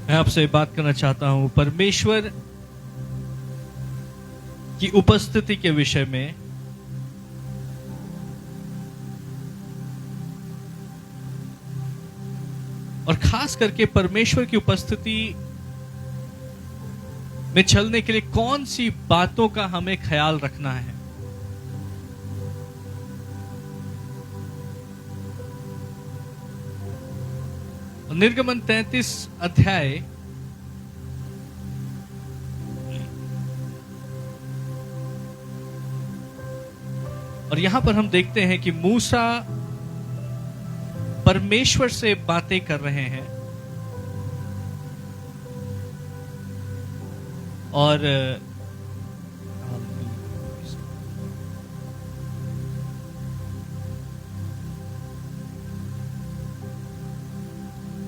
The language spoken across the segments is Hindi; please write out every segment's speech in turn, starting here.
मैं आपसे बात करना चाहता हूं परमेश्वर की उपस्थिति के विषय में। और खास करके परमेश्वर की उपस्थिति में चलने के लिए कौन सी बातों का हमें ख्याल रखना है। निर्गमन 33 अध्याय और यहां पर हम देखते हैं कि मूसा परमेश्वर से बातें कर रहे हैं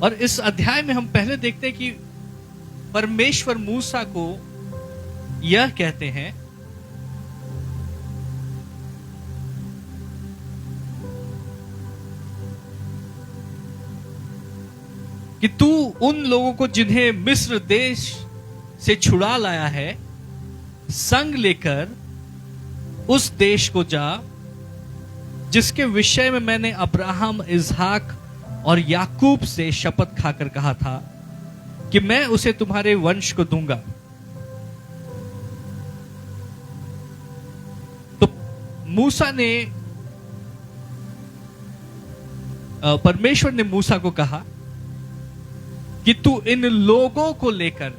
और इस अध्याय में हम पहले देखते हैं कि परमेश्वर मूसा को यह कहते हैं कि तू उन लोगों को जिन्हें मिस्र देश से छुड़ा लाया है संग लेकर उस देश को जा जिसके विषय में मैंने अब्राहम, इसहाक और याकूब से शपथ खाकर कहा था कि मैं उसे तुम्हारे वंश को दूंगा। तो मूसा ने परमेश्वर ने मूसा को कहा कि तू इन लोगों को लेकर,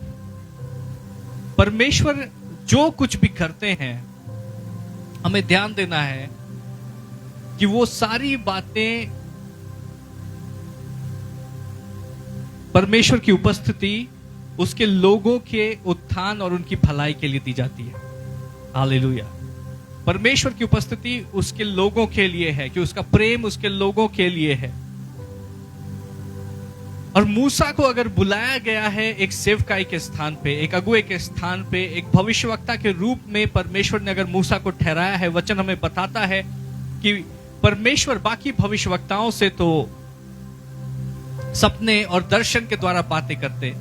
परमेश्वर जो कुछ भी करते हैं हमें ध्यान देना है कि वो सारी बातें परमेश्वर की उपस्थिति उसके लोगों के उत्थान और उनकी भलाई के लिए दी जाती है। हालेलुया। परमेश्वर की उपस्थिति उसके लोगों के लिए है, कि उसका प्रेम उसके लोगों के लिए है। और मूसा को अगर बुलाया गया है एक सेवकाई के स्थान पे, एक अगुए के स्थान पे, एक भविष्यवक्ता के रूप में परमेश्वर ने अगर मूसा को ठहराया है, वचन हमें बताता है कि परमेश्वर बाकी भविष्यवक्ताओं से तो सपने और दर्शन के द्वारा बातें करते,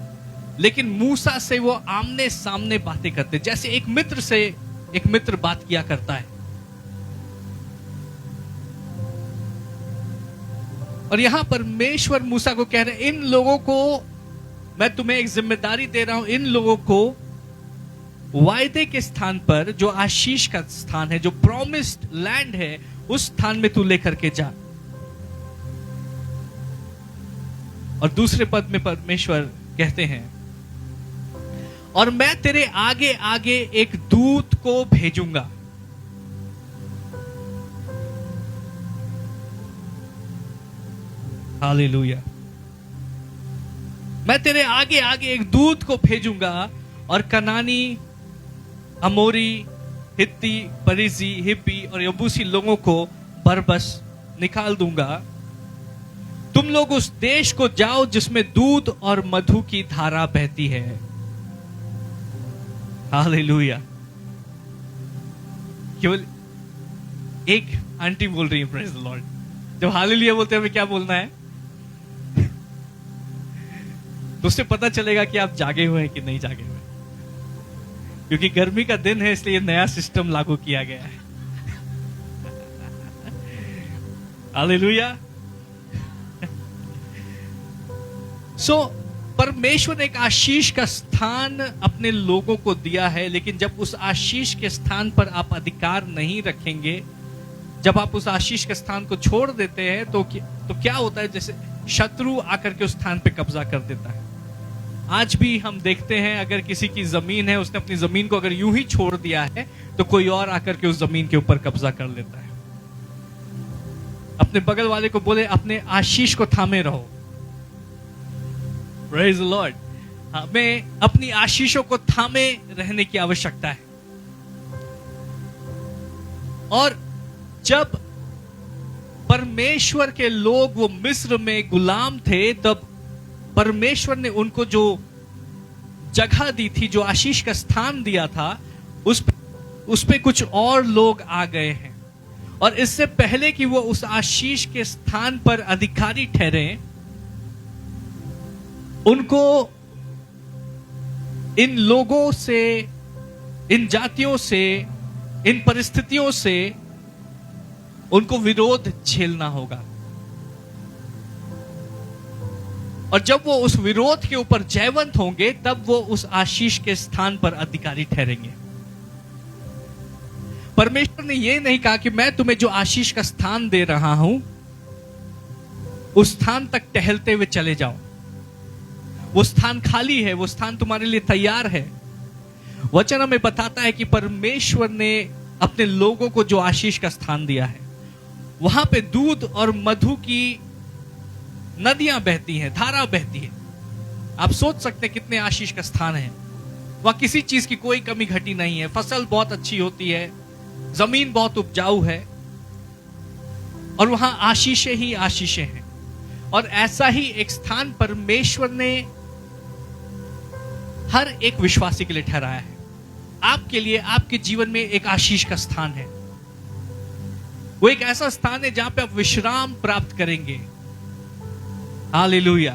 लेकिन मूसा से वो आमने सामने बातें करते, जैसे एक मित्र से एक मित्र बात किया करता है। और यहां परमेश्वर मूसा को कह रहे हैं, इन लोगों को मैं तुम्हें एक जिम्मेदारी दे रहा हूं, इन लोगों को वायदे के स्थान पर, जो आशीष का स्थान है, जो प्रॉमिस्ड लैंड है, उस स्थान में तू लेकर के जा। और दूसरे पद में परमेश्वर कहते हैं, और मैं तेरे आगे आगे एक दूत को भेजूंगा। हालेलुया। मैं तेरे आगे आगे एक दूत को भेजूंगा और कनानी, अमोरी, हित्ती, परिजी, हिब्बी और यबूसी लोगों को बरबस निकाल दूंगा। तुम लोग उस देश को जाओ जिसमें दूध और मधु की धारा बहती है। हालेलुया। केवल एक आंटी बोल रही है प्रेज द लॉर्ड। जब हालेलुया बोलते हैं हमें क्या बोलना है? तो उससे पता चलेगा कि आप जागे हुए हैं कि नहीं जागे हुए, क्योंकि गर्मी का दिन है इसलिए नया सिस्टम लागू किया गया है। हालेलुया। परमेश्वर ने एक आशीष का स्थान अपने लोगों को दिया है, लेकिन जब उस आशीष के स्थान पर आप अधिकार नहीं रखेंगे, जब आप उस आशीष के स्थान को छोड़ देते हैं तो क्या होता है? जैसे शत्रु आकर के उस स्थान पे कब्जा कर देता है। आज भी हम देखते हैं, अगर किसी की जमीन है, उसने अपनी जमीन को अगर यूं ही छोड़ दिया है तो कोई और आकर के उस जमीन के ऊपर कब्जा कर लेता है। अपने बगल वाले को बोले, अपने आशीष को थामे रहो। Praise the Lord। हमें अपनी आशीषों को थामे रहने की आवश्यकता है। और जब परमेश्वर के लोग वो मिस्र में गुलाम थे, तब परमेश्वर ने उनको जो जगह दी थी, जो आशीष का स्थान दिया था, उस पे कुछ और लोग आ गए हैं। और इससे पहले कि वो उस आशीष के स्थान पर अधिकारी ठहरे, उनको इन लोगों से, इन जातियों से, इन परिस्थितियों से उनको विरोध झेलना होगा। और जब वो उस विरोध के ऊपर जयवंत होंगे, तब वो उस आशीष के स्थान पर अधिकारी ठहरेंगे। परमेश्वर ने यह नहीं कहा कि मैं तुम्हें जो आशीष का स्थान दे रहा हूं, उस स्थान तक टहलते हुए चले जाओ। वो स्थान खाली है, वो स्थान तुम्हारे लिए तैयार है। वचन हमें बताता है कि परमेश्वर ने अपने लोगों को जो आशीष का स्थान दिया है, वहां पे दूध और मधु की नदियां बहती हैं, धारा बहती है। आप सोच सकते हैं कितने आशीष का स्थान है। वहां किसी चीज की कोई कमी घटी नहीं है, फसल बहुत अच्छी होती है, जमीन बहुत उपजाऊ है, और वहां आशीषें ही आशीषें हैं। और ऐसा ही एक स्थान परमेश्वर ने हर एक विश्वासी के लिए ठहराया है। आपके लिए, आपके जीवन में एक आशीष का स्थान है। वो एक ऐसा स्थान है जहां पे आप विश्राम प्राप्त करेंगे। हालेलुया।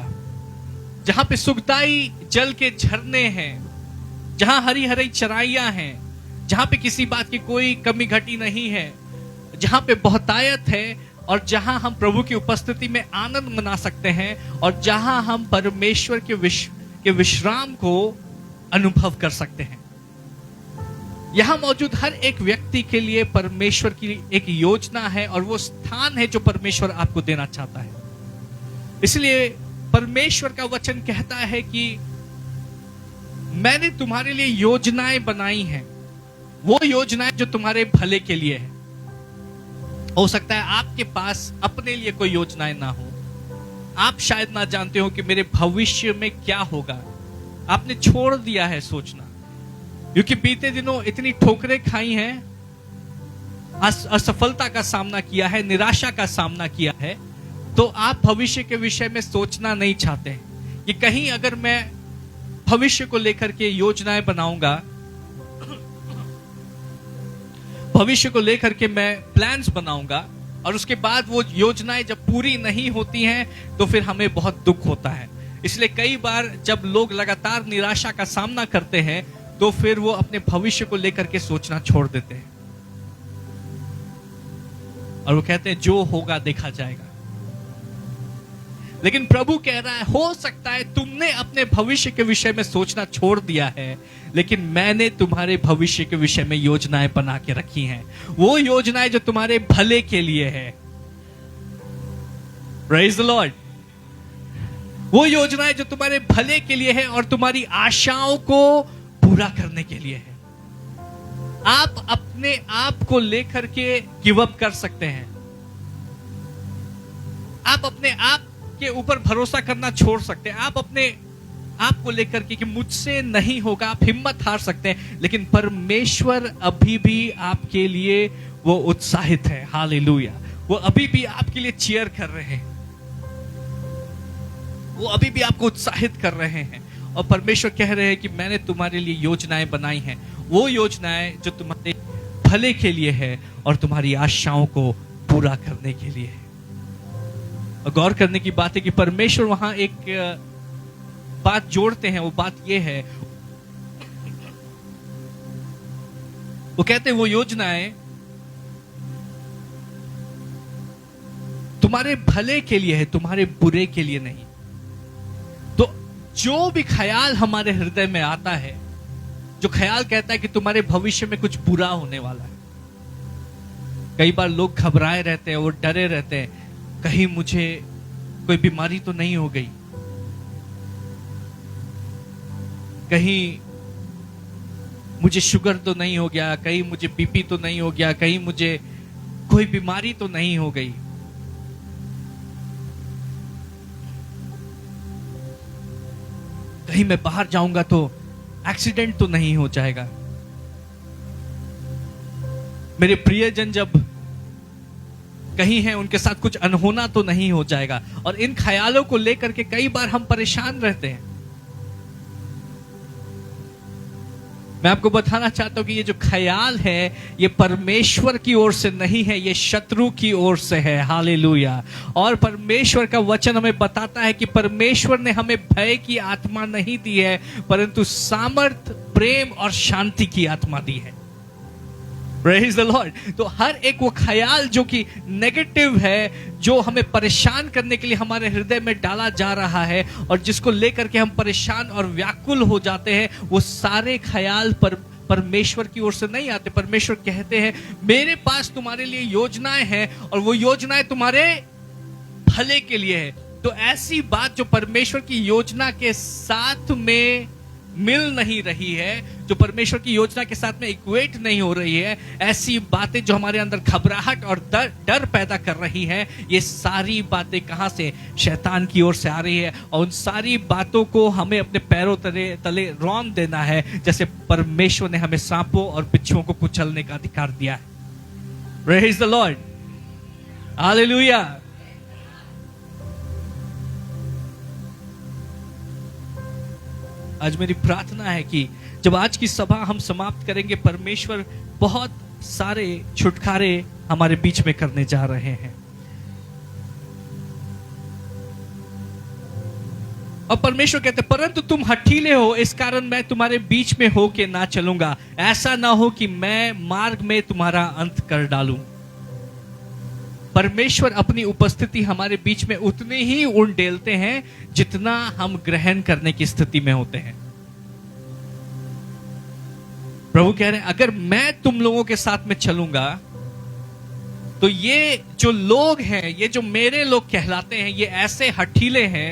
जहां पे सुखदाई जल के झरने हैं, जहां हरी हरी चराइयां हैं, जहां पे किसी बात की कोई कमी घटी नहीं है, जहां पे बहुतायत है, और जहां हम प्रभु की उपस्थिति में आनंद मना सकते हैं, और जहां हम परमेश्वर के विश्राम को अनुभव कर सकते हैं। यहां मौजूद हर एक व्यक्ति के लिए परमेश्वर की एक योजना है, और वो स्थान है जो परमेश्वर आपको देना चाहता है। इसलिए परमेश्वर का वचन कहता है कि मैंने तुम्हारे लिए योजनाएं बनाई हैं। वो योजनाएं जो तुम्हारे भले के लिए है। हो सकता है आपके पास अपने लिए कोई योजनाएं ना हो। आप शायद ना जानते हो कि मेरे भविष्य में क्या होगा। आपने छोड़ दिया है सोचना, क्योंकि बीते दिनों इतनी ठोकरें खाई हैं, असफलता का सामना किया है, निराशा का सामना किया है, तो आप भविष्य के विषय में सोचना नहीं चाहते कि कहीं अगर मैं भविष्य को लेकर के योजनाएं बनाऊंगा, भविष्य को लेकर के मैं प्लान्स बनाऊंगा, और उसके बाद वो योजनाएं जब पूरी नहीं होती हैं, तो फिर हमें बहुत दुख होता है। इसलिए कई बार जब लोग लगातार निराशा का सामना करते हैं, तो फिर वो अपने भविष्य को लेकर के सोचना छोड़ देते हैं, और वो कहते हैं जो होगा देखा जाएगा। लेकिन प्रभु कह रहा है, हो सकता है तुमने अपने भविष्य के विषय में सोचना छोड़ दिया है, लेकिन मैंने तुम्हारे भविष्य के विषय में योजनाएं बना के रखी हैं। वो योजनाएं जो तुम्हारे भले के लिए है। Praise the Lord. वो योजनाएं जो तुम्हारे भले के लिए है और तुम्हारी आशाओं को पूरा करने के लिए है। आप अपने आप को लेकर के गिव अप कर सकते हैं। आप अपने आप के ऊपर भरोसा करना छोड़ सकते हैं। आप अपने आप को लेकर के कि मुझसे नहीं होगा, आप हिम्मत हार सकते हैं, लेकिन परमेश्वर अभी भी आपके लिए वो उत्साहित है। हालेलुया। वो अभी भी आपके लिए चीयर कर रहे हैं, वो अभी भी आपको उत्साहित कर रहे हैं, और परमेश्वर कह रहे हैं कि मैंने तुम्हारे लिए योजनाएं बनाई हैं। वो योजनाएं जो तुम्हारे भले के लिए है और तुम्हारी आशाओं को पूरा करने के लिए है। और गौर करने की बात है कि परमेश्वर वहां एक बात जोड़ते हैं। वो बात ये है, वो कहते हैं वो योजनाएं तुम्हारे भले के लिए है, तुम्हारे बुरे के लिए नहीं। तो जो भी ख्याल हमारे हृदय में आता है, जो ख्याल कहता है कि तुम्हारे भविष्य में कुछ बुरा होने वाला है, कई बार लोग घबराए रहते हैं, वो डरे रहते हैं, कहीं मुझे कोई बीमारी तो नहीं हो गई, कहीं मुझे शुगर तो नहीं हो गया, कहीं मुझे बीपी तो नहीं हो गया, कहीं मुझे कोई बीमारी तो नहीं हो गई। कहीं मैं बाहर जाऊंगा तो एक्सीडेंट तो नहीं हो जाएगा, मेरे प्रियजन जब कहीं हैं उनके साथ कुछ अनहोना तो नहीं हो जाएगा। और इन ख्यालों को लेकर के कई बार हम परेशान रहते हैं। मैं आपको बताना चाहता हूं कि ये जो ख्याल है ये परमेश्वर की ओर से नहीं है, ये शत्रु की ओर से है। हालेलुया। और परमेश्वर का वचन हमें बताता है कि परमेश्वर ने हमें भय की आत्मा नहीं दी है, परंतु सामर्थ, प्रेम और शांति की आत्मा दी है। Praise the Lord। तो हर एक वो ख्याल जो कि नेगेटिव है, जो हमें परेशान करने के लिए हमारे हृदय में डाला जा रहा है और जिसको लेकर के हम परेशान और व्याकुल हो जाते हैं, वो सारे ख्याल परमेश्वर की ओर से नहीं आते। परमेश्वर कहते हैं मेरे पास तुम्हारे लिए योजनाएं हैं और वो योजनाएं तुम्हारे भले के लिए है। तो ऐसी बात जो परमेश्वर की योजना के साथ में मिल नहीं रही है, जो परमेश्वर की योजना के साथ में इक्वेट नहीं हो रही है, ऐसी बातें जो हमारे अंदर घबराहट और डर पैदा कर रही है, ये सारी बातें कहां से? शैतान की ओर से आ रही है। और उन सारी बातों को हमें अपने पैरों तले रौंद देना है, जैसे परमेश्वर ने हमें सांपों और बिच्छुओं को कुचलने का अधिकार दिया है। Praise the Lord. हालेलुया। आज मेरी प्रार्थना है कि जब आज की सभा हम समाप्त करेंगे, परमेश्वर बहुत सारे छुटकारे हमारे बीच में करने जा रहे हैं। और परमेश्वर कहते परंतु तुम हठीले हो, इस कारण मैं तुम्हारे बीच में हो के ना चलूंगा, ऐसा ना हो कि मैं मार्ग में तुम्हारा अंत कर डालूं। परमेश्वर अपनी उपस्थिति हमारे बीच में उतने ही उंडेलते हैं जितना हम ग्रहण करने की स्थिति में होते हैं। प्रभु कह रहे हैं अगर मैं तुम लोगों के साथ में चलूंगा तो ये जो लोग हैं, ये जो मेरे लोग कहलाते हैं, ये ऐसे हठीले हैं,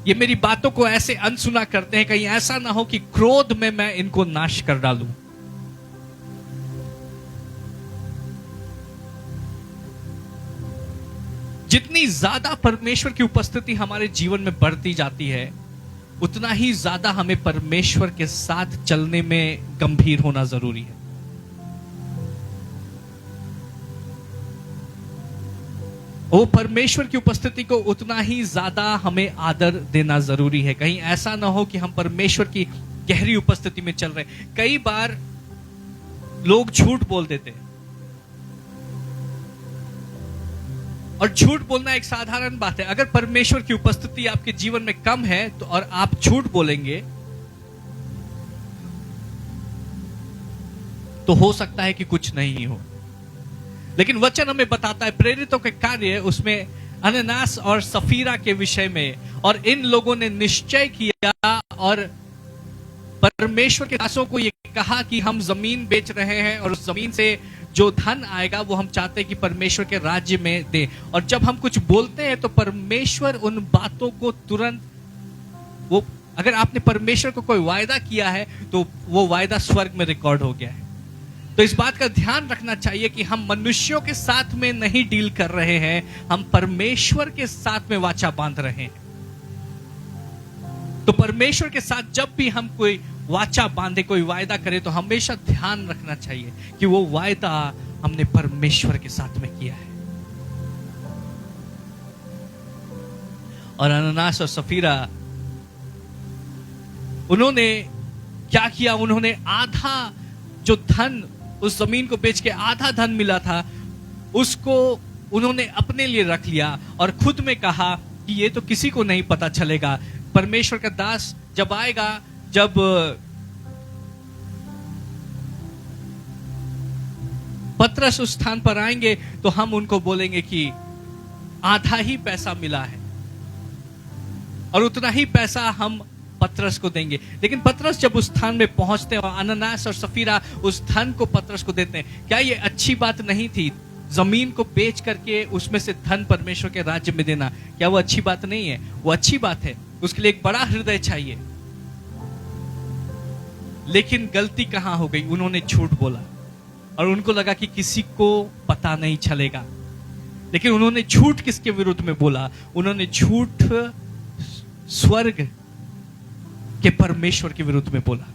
ये मेरी बातों को ऐसे अनसुना करते हैं, कहीं ऐसा ना हो कि क्रोध में मैं इनको नाश कर डालूं। जितनी ज्यादा परमेश्वर की उपस्थिति हमारे जीवन में बढ़ती जाती है, उतना ही ज्यादा हमें परमेश्वर के साथ चलने में गंभीर होना जरूरी है। वो परमेश्वर की उपस्थिति को उतना ही ज्यादा हमें आदर देना जरूरी है। कहीं ऐसा ना हो कि हम परमेश्वर की गहरी उपस्थिति में चल रहे हैं। कई बार लोग झूठ बोल देते हैं, और झूठ बोलना एक साधारण बात है। अगर परमेश्वर की उपस्थिति आपके जीवन में कम है तो और आप झूठ बोलेंगे तो हो सकता है कि कुछ नहीं हो। लेकिन वचन हमें बताता है, प्रेरितों के कार्य उसमें अननास और सफीरा के विषय में, और इन लोगों ने निश्चय किया और परमेश्वर के दासों को ये कहा कि हम जमीन बेच रहे हैं और उस जमीन से जो धन आएगा वो हम चाहते हैं कि परमेश्वर के राज्य में दे। और जब हम कुछ बोलते हैं तो परमेश्वर उन बातों को तुरंत, वो अगर आपने परमेश्वर को कोई वायदा किया है तो वो वायदा स्वर्ग में रिकॉर्ड हो गया है। तो इस बात का ध्यान रखना चाहिए कि हम मनुष्यों के साथ में नहीं डील कर रहे हैं, हम परमेश्वर के साथ में वाचा बांध रहे हैं। तो परमेश्वर के साथ जब भी हम कोई वाचा बांधे, कोई वायदा करे, तो हमेशा ध्यान रखना चाहिए कि वो वायदा हमने परमेश्वर के साथ में किया है। और अननास और सफीरा, उन्होंने क्या किया? उन्होंने आधा जो धन, उस जमीन को बेच के आधा धन मिला था, उसको उन्होंने अपने लिए रख लिया और खुद में कहा कि ये तो किसी को नहीं पता चलेगा। परमेश्वर का दास जब आएगा, जब पतरस उस स्थान पर आएंगे तो हम उनको बोलेंगे कि आधा ही पैसा मिला है और उतना ही पैसा हम पतरस को देंगे। लेकिन पतरस जब उस स्थान में पहुंचते हैं और अननास और सफीरा उस धन को पतरस को देते हैं, क्या ये अच्छी बात नहीं थी? जमीन को बेच करके उसमें से धन परमेश्वर के राज्य में देना, क्या वो अच्छी बात नहीं है? वो अच्छी बात है, उसके लिए एक बड़ा हृदय चाहिए। लेकिन गलती कहां हो गई? उन्होंने झूठ बोला और उनको लगा कि किसी को पता नहीं चलेगा। लेकिन उन्होंने झूठ किसके विरुद्ध में बोला? उन्होंने झूठ स्वर्ग के परमेश्वर के विरुद्ध में बोला।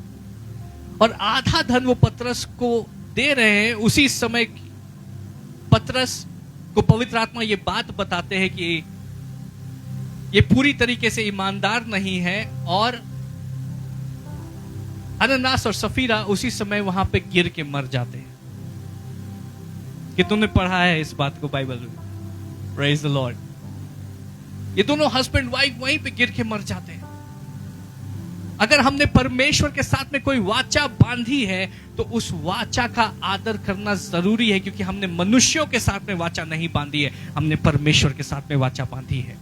और आधा धन वो पतरस को दे रहे हैं। उसी समय पतरस को पवित्र आत्मा ये बात बताते हैं कि ये पूरी तरीके से ईमानदार नहीं है और अनन्नास और सफीरा उसी समय वहां पे गिर के मर जाते हैं। कि तुमने पढ़ा है इस बात को बाइबल में? Praise the Lord. ये दोनों हस्बैंड वाइफ वहीं पे गिर के मर जाते हैं। अगर हमने परमेश्वर के साथ में कोई वाचा बांधी है तो उस वाचा का आदर करना जरूरी है, क्योंकि हमने मनुष्यों के साथ में वाचा नहीं बांधी है, हमने परमेश्वर के साथ में वाचा बांधी है।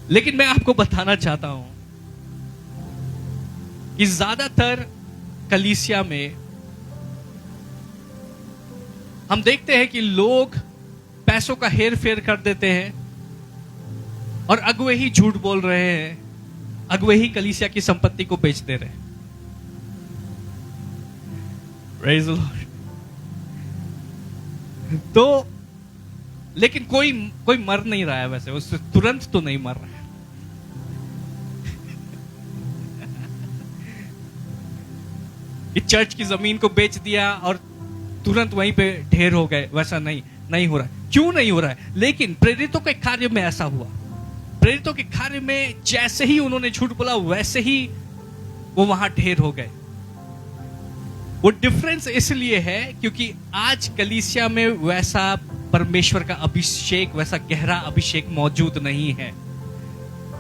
लेकिन मैं आपको बताना चाहता हूं कि ज्यादातर कलीसिया में हम देखते हैं कि लोग पैसों का हेर फेर कर देते हैं और अगुवे ही झूठ बोल रहे हैं, अगुवे ही कलीसिया की संपत्ति को बेच दे रहे हैं। Praise the Lord। तो लेकिन कोई मर नहीं रहा है, वैसे उससे तुरंत तो नहीं मर रहा है। कि चर्च की जमीन को बेच दिया और तुरंत वहीं पे ढेर हो गए, वैसा नहीं हो रहा है। क्यों नहीं हो रहा है? लेकिन प्रेरितों के कार्य में ऐसा हुआ। प्रेरितों के कार्य में जैसे ही उन्होंने झूठ बोला वैसे ही वो वहां ढेर हो गए। वो डिफरेंस इसलिए है क्योंकि आज कलीसिया में वैसा परमेश्वर का अभिषेक, वैसा गहरा अभिषेक मौजूद नहीं है।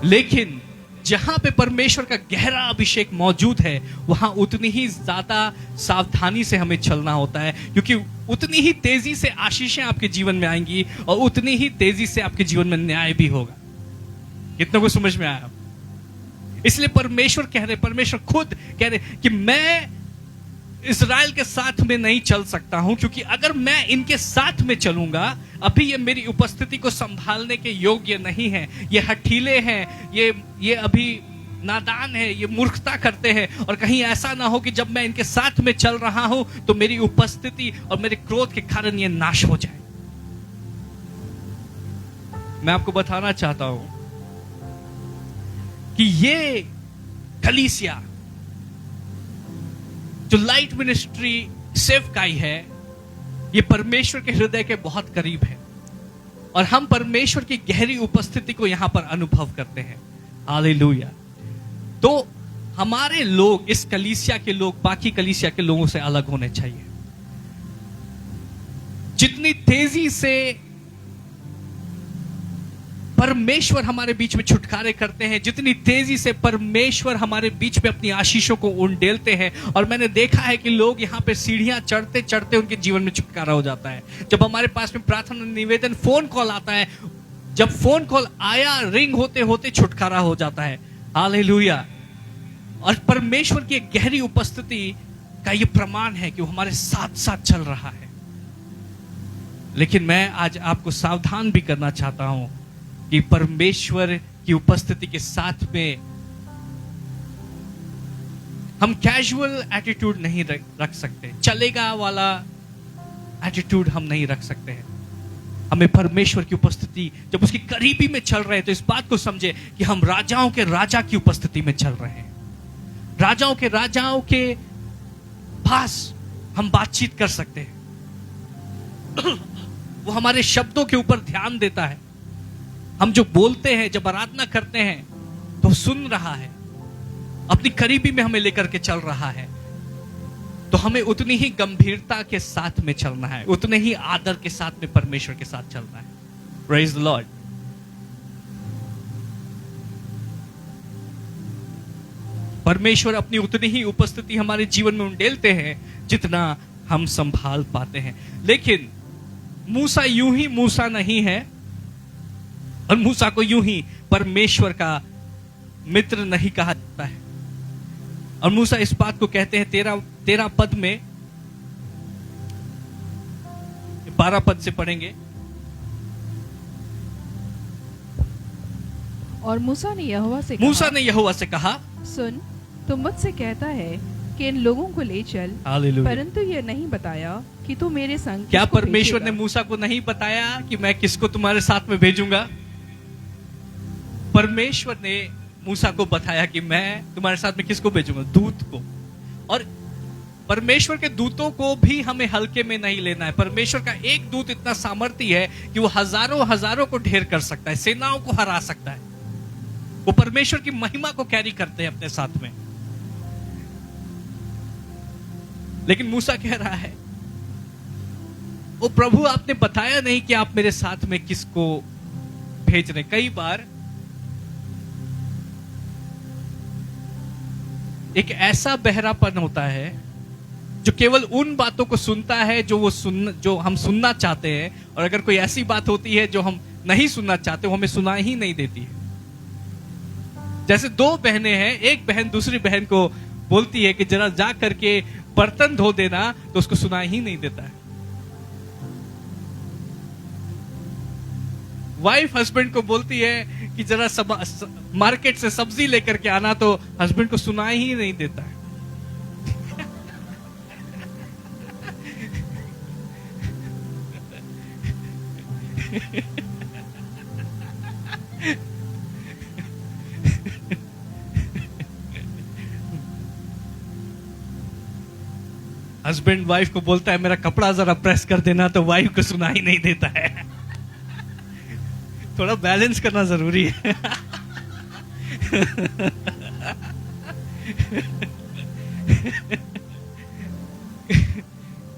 लेकिन जहां पे परमेश्वर का गहरा अभिषेक मौजूद है वहां उतनी ही ज्यादा सावधानी से हमें चलना होता है, क्योंकि उतनी ही तेजी से आशीषें आपके जीवन में आएंगी और उतनी ही तेजी से आपके जीवन में न्याय भी होगा। कितनों को समझ में आया? इसलिए परमेश्वर खुद कह रहे कि मैं इस्राएल के साथ में नहीं चल सकता हूं, क्योंकि अगर मैं इनके साथ में चलूंगा, अभी ये मेरी उपस्थिति को संभालने के योग्य नहीं है, ये हठीले हैं, ये अभी नादान है, ये मूर्खता करते हैं, और कहीं ऐसा ना हो कि जब मैं इनके साथ में चल रहा हूं तो मेरी उपस्थिति और मेरे क्रोध के कारण ये नाश हो जाए। मैं आपको बताना चाहता हूं कि ये कलीसिया जो लाइट मिनिस्ट्री सेवकाई है, ये परमेश्वर के हृदय के बहुत करीब है और हम परमेश्वर की गहरी उपस्थिति को यहां पर अनुभव करते हैं। हालेलुया। तो हमारे लोग, इस कलीसिया के लोग बाकी कलीसिया के लोगों से अलग होने चाहिए। जितनी तेजी से परमेश्वर हमारे बीच में छुटकारे करते हैं, जितनी तेजी से परमेश्वर हमारे बीच में अपनी आशीषों को उंडेलते हैं, और मैंने देखा है कि लोग यहाँ पे सीढ़ियां चढ़ते चढ़ते उनके जीवन में छुटकारा हो जाता है। जब हमारे पास में प्रार्थना निवेदन फोन कॉल आता है, जब फोन कॉल आया रिंग होते होते छुटकारा हो जाता है। हालेलुया। और परमेश्वर की एक गहरी उपस्थिति का यह प्रमाण है कि वो हमारे साथ साथ चल रहा है। लेकिन मैं आज आपको सावधान भी करना चाहता हूं कि परमेश्वर की उपस्थिति के साथ में हम कैजुअल एटीट्यूड नहीं रख सकते, चलेगा वाला एटीट्यूड हम नहीं रख सकते हैं। हमें परमेश्वर की उपस्थिति जब उसकी करीबी में चल रहे हैं तो इस बात को समझे कि हम राजाओं के राजा की उपस्थिति में चल रहे हैं। राजाओं के पास हम बातचीत कर सकते हैं। वो हमारे शब्दों के ऊपर ध्यान देता है। हम जो बोलते हैं, जब आराधना करते हैं तो सुन रहा है, अपनी करीबी में हमें लेकर के चल रहा है। तो हमें उतनी ही गंभीरता के साथ में चलना है, उतने ही आदर के साथ में परमेश्वर के साथ चलना है। Praise the Lord. परमेश्वर अपनी उतनी ही उपस्थिति हमारे जीवन में उंडेलते हैं जितना हम संभाल पाते हैं। लेकिन मूसा यूं ही मूसा नहीं है, और मूसा को यूं ही परमेश्वर का मित्र नहीं कहा जाता है। और मूसा इस बात को कहते हैं 13 पद में, 12 पद से पढ़ेंगे। और मूसा ने यहोवा से कहा, सुन, तू मुझसे कहता है कि इन लोगों को ले चल, परंतु यह नहीं बताया कि तू मेरे संग क्या परमेश्वर ने मूसा को नहीं बताया कि मैं किसको तुम्हारे साथ में भेजूंगा? परमेश्वर ने मूसा को बताया कि मैं तुम्हारे साथ में किसको भेजूंगा? दूत को। और परमेश्वर के दूतों को भी हमें हल्के में नहीं लेना है। परमेश्वर का एक दूत इतना सामर्थ्य है कि वो हजारों को ढेर कर सकता है, सेनाओं को हरा सकता है। वो परमेश्वर की महिमा को कैरी करते हैं अपने साथ में। लेकिन मूसा कह रहा है, ओ प्रभु, आपने बताया नहीं कि आप मेरे साथ में किसको भेज रहे। कई बार एक ऐसा बहरापन होता है जो केवल उन बातों को सुनता है जो हम सुनना चाहते हैं, और अगर कोई ऐसी बात होती है जो हम नहीं सुनना चाहते, वो हमें सुना ही नहीं देती है। जैसे दो बहनें हैं, एक बहन दूसरी बहन को बोलती है कि जरा जा करके बर्तन धो देना, तो उसको सुना ही नहीं देता है। वाइफ हस्बैंड को बोलती है कि जरा मार्केट से सब्जी लेकर के आना, तो हस्बैंड को सुना ही नहीं देता है। हस्बैंड वाइफ को बोलता है मेरा कपड़ा जरा प्रेस कर देना, तो वाइफ को सुना ही नहीं देता है। थोड़ा बैलेंस करना जरूरी है।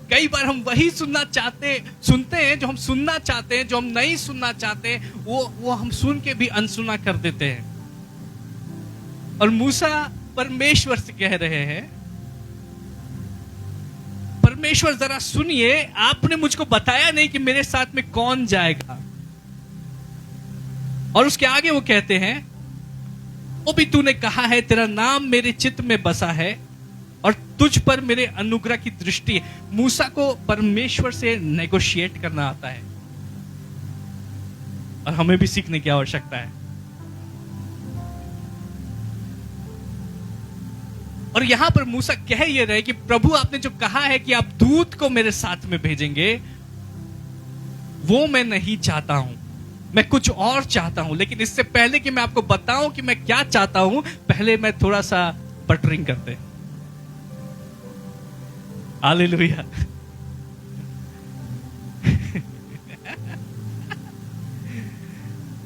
कई बार हम वही सुनते हैं जो हम सुनना चाहते हैं, जो हम नहीं सुनना चाहते वो हम सुन के भी अनसुना कर देते हैं। और मूसा परमेश्वर से कह रहे हैं, परमेश्वर जरा सुनिए, आपने मुझको बताया नहीं कि मेरे साथ में कौन जाएगा। और उसके आगे वो कहते हैं, वो भी तूने कहा है तेरा नाम मेरे चित्त में बसा है और तुझ पर मेरे अनुग्रह की दृष्टि है। मूसा को परमेश्वर से नेगोशिएट करना आता है, और हमें भी सीखने की आवश्यकता है। और यहां पर मूसा कह ये रहे कि प्रभु, आपने जो कहा है कि आप दूत को मेरे साथ में भेजेंगे, वो मैं नहीं चाहता हूं, मैं कुछ और चाहता हूं। लेकिन इससे पहले कि मैं आपको बताऊं कि मैं क्या चाहता हूं, पहले मैं थोड़ा सा बटरिंग करते हैं। हालेलुया।